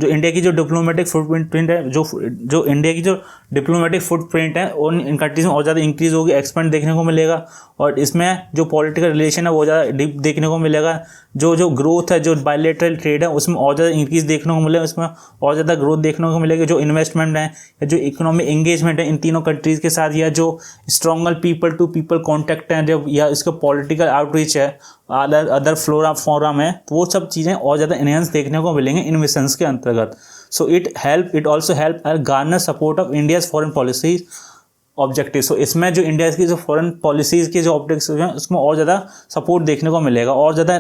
इंडिया की जो डिप्लोमेटिक फुटप्रिंट है, जो इंडिया की जो डिप्लोमेटिक फुटप्रिंट है उन इन कंट्रीज में और ज़्यादा इंक्रीज़ होगी, एक्सपेंड देखने को मिलेगा, और इसमें जो पॉलिटिकल रिलेशन है वो ज़्यादा डीप देखने को मिलेगा। जो ग्रोथ है, जो बायलैटरल ट्रेड है उसमें और ज़्यादा इंक्रीज़ देखने को मिलेगा, उसमें और ज़्यादा ग्रोथ देखने को मिलेगी। जो इन्वेस्टमेंट है या जो इकोनॉमिक एंगेजमेंट है इन तीनों कंट्रीज़ के साथ, या जो stronger people to people contact हैं जब, या इसका पॉलिटिकल आउटरीच है, अदर फ्लोरा फोरम है, तो वो सब चीज़ें और ज़्यादा एनहेंस देखने को मिलेंगे इन मिशंस के अंतर्गत. So it also help garner support of India's foreign policies objective. So इसमें जो इंडिया की जो फॉरेन पॉलिसीज़ के जो ऑब्जेक्टिव हैं उसमें और ज़्यादा सपोर्ट देखने को मिलेगा, और ज़्यादा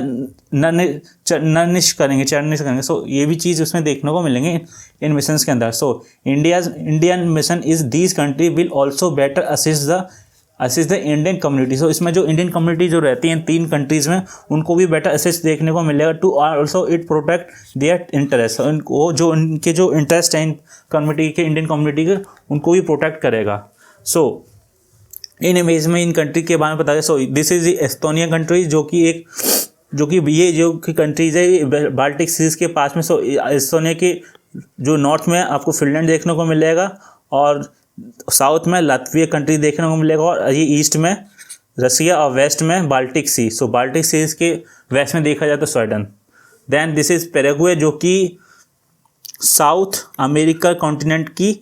चर्निश करेंगे. सो ये भी चीज़ उसमें देखने को मिलेंगे इन मिशंस के अंदर. So Indian mission is these country will also better assist the Indian community. So इसमें जो इंडियन कम्युनिटी जो रहती है इन 3 कंट्रीज़ में, उनको भी बेटर असिस्ट देखने को मिलेगा to also it protect their interest. उनको जो उनके जो इंटरेस्ट हैं कम्युनिटी के, इंडियन कम्युनिटी के, उनको भी प्रोटेक्ट करेगा. सो इन इमेज में इन कंट्री के बारे में बता दें. सो दिस इज एस्टोनिया कंट्री, जो कि कंट्रीज है बाल्टिक सीज के पास में. सो एस्टोनिया के जो नॉर्थ में आपको फिनलैंड देखने को मिलेगा, और साउथ में लात्विया कंट्री देखने को मिलेगा, और ये ईस्ट में रसिया, और वेस्ट में Baltic sea. So Baltic seas के वेस्ट में देखा जाए तो Sweden. Then this is Paraguay, जो कि साउथ अमेरिका कॉन्टिनेंट की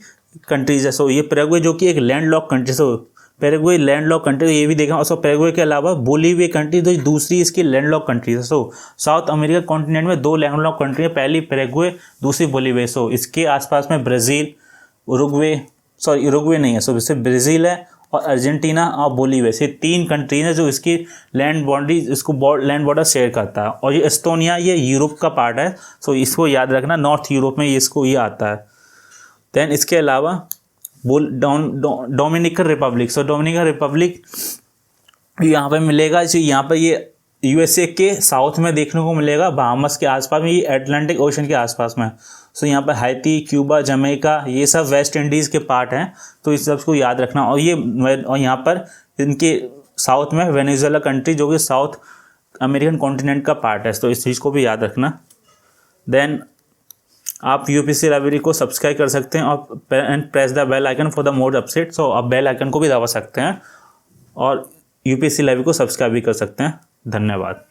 कंट्रीज है. सो ये पैराग्वे जो कि एक landlocked country. So Paraguay landlocked country, ये भी देखा. और सो पैराग्वे के अलावा बोलीविया कंट्री जो दूसरी इसकी लैंडलॉक कंट्री है. सो साउथ अमेरिका कॉन्टिनेंट में 2 लैंडलॉक कंट्री है, पहली पैराग्वे, दूसरी बोलीविया. सो इसके आसपास में ब्राज़ील, उरुग्वे नहीं है. सो इससे ब्राज़ील है, और अर्जेंटीना और बोलीविया, से 3 कंट्री हैं जो इसकी लैंड बॉर्डर शेयर करता है. और ये एस्टोनिया, ये यूरोप का पार्ट है. सो इसको याद रखना, नॉर्थ यूरोप में ये आता है. देन इसके अलावा डोमिनिकन रिपब्लिक. सो डोमिनिकन रिपब्लिक यहाँ पे मिलेगा. यहाँ पे ये यूएसए के साउथ में देखने को मिलेगा, बहामस के आसपास में, ये अटलांटिक ओशन के आसपास में. सो यहाँ पर हैती, क्यूबा, जमैका, ये सब वेस्ट इंडीज़ के पार्ट हैं. तो इस सब को याद रखना. और यहाँ पर इनके साउथ में वेनेजुएला कंट्री, जो कि साउथ अमेरिकन कॉन्टिनेंट का पार्ट है. तो इस चीज़ को भी याद रखना. देन आप यूपीएससी लाइब्रेरी को सब्सक्राइब कर सकते हैं, और press the bell icon for the more update. So आप बेल आइकन को भी दबा सकते हैं, और यूपीएससी लाइब्रेरी को सब्सक्राइब भी कर सकते हैं. धन्यवाद.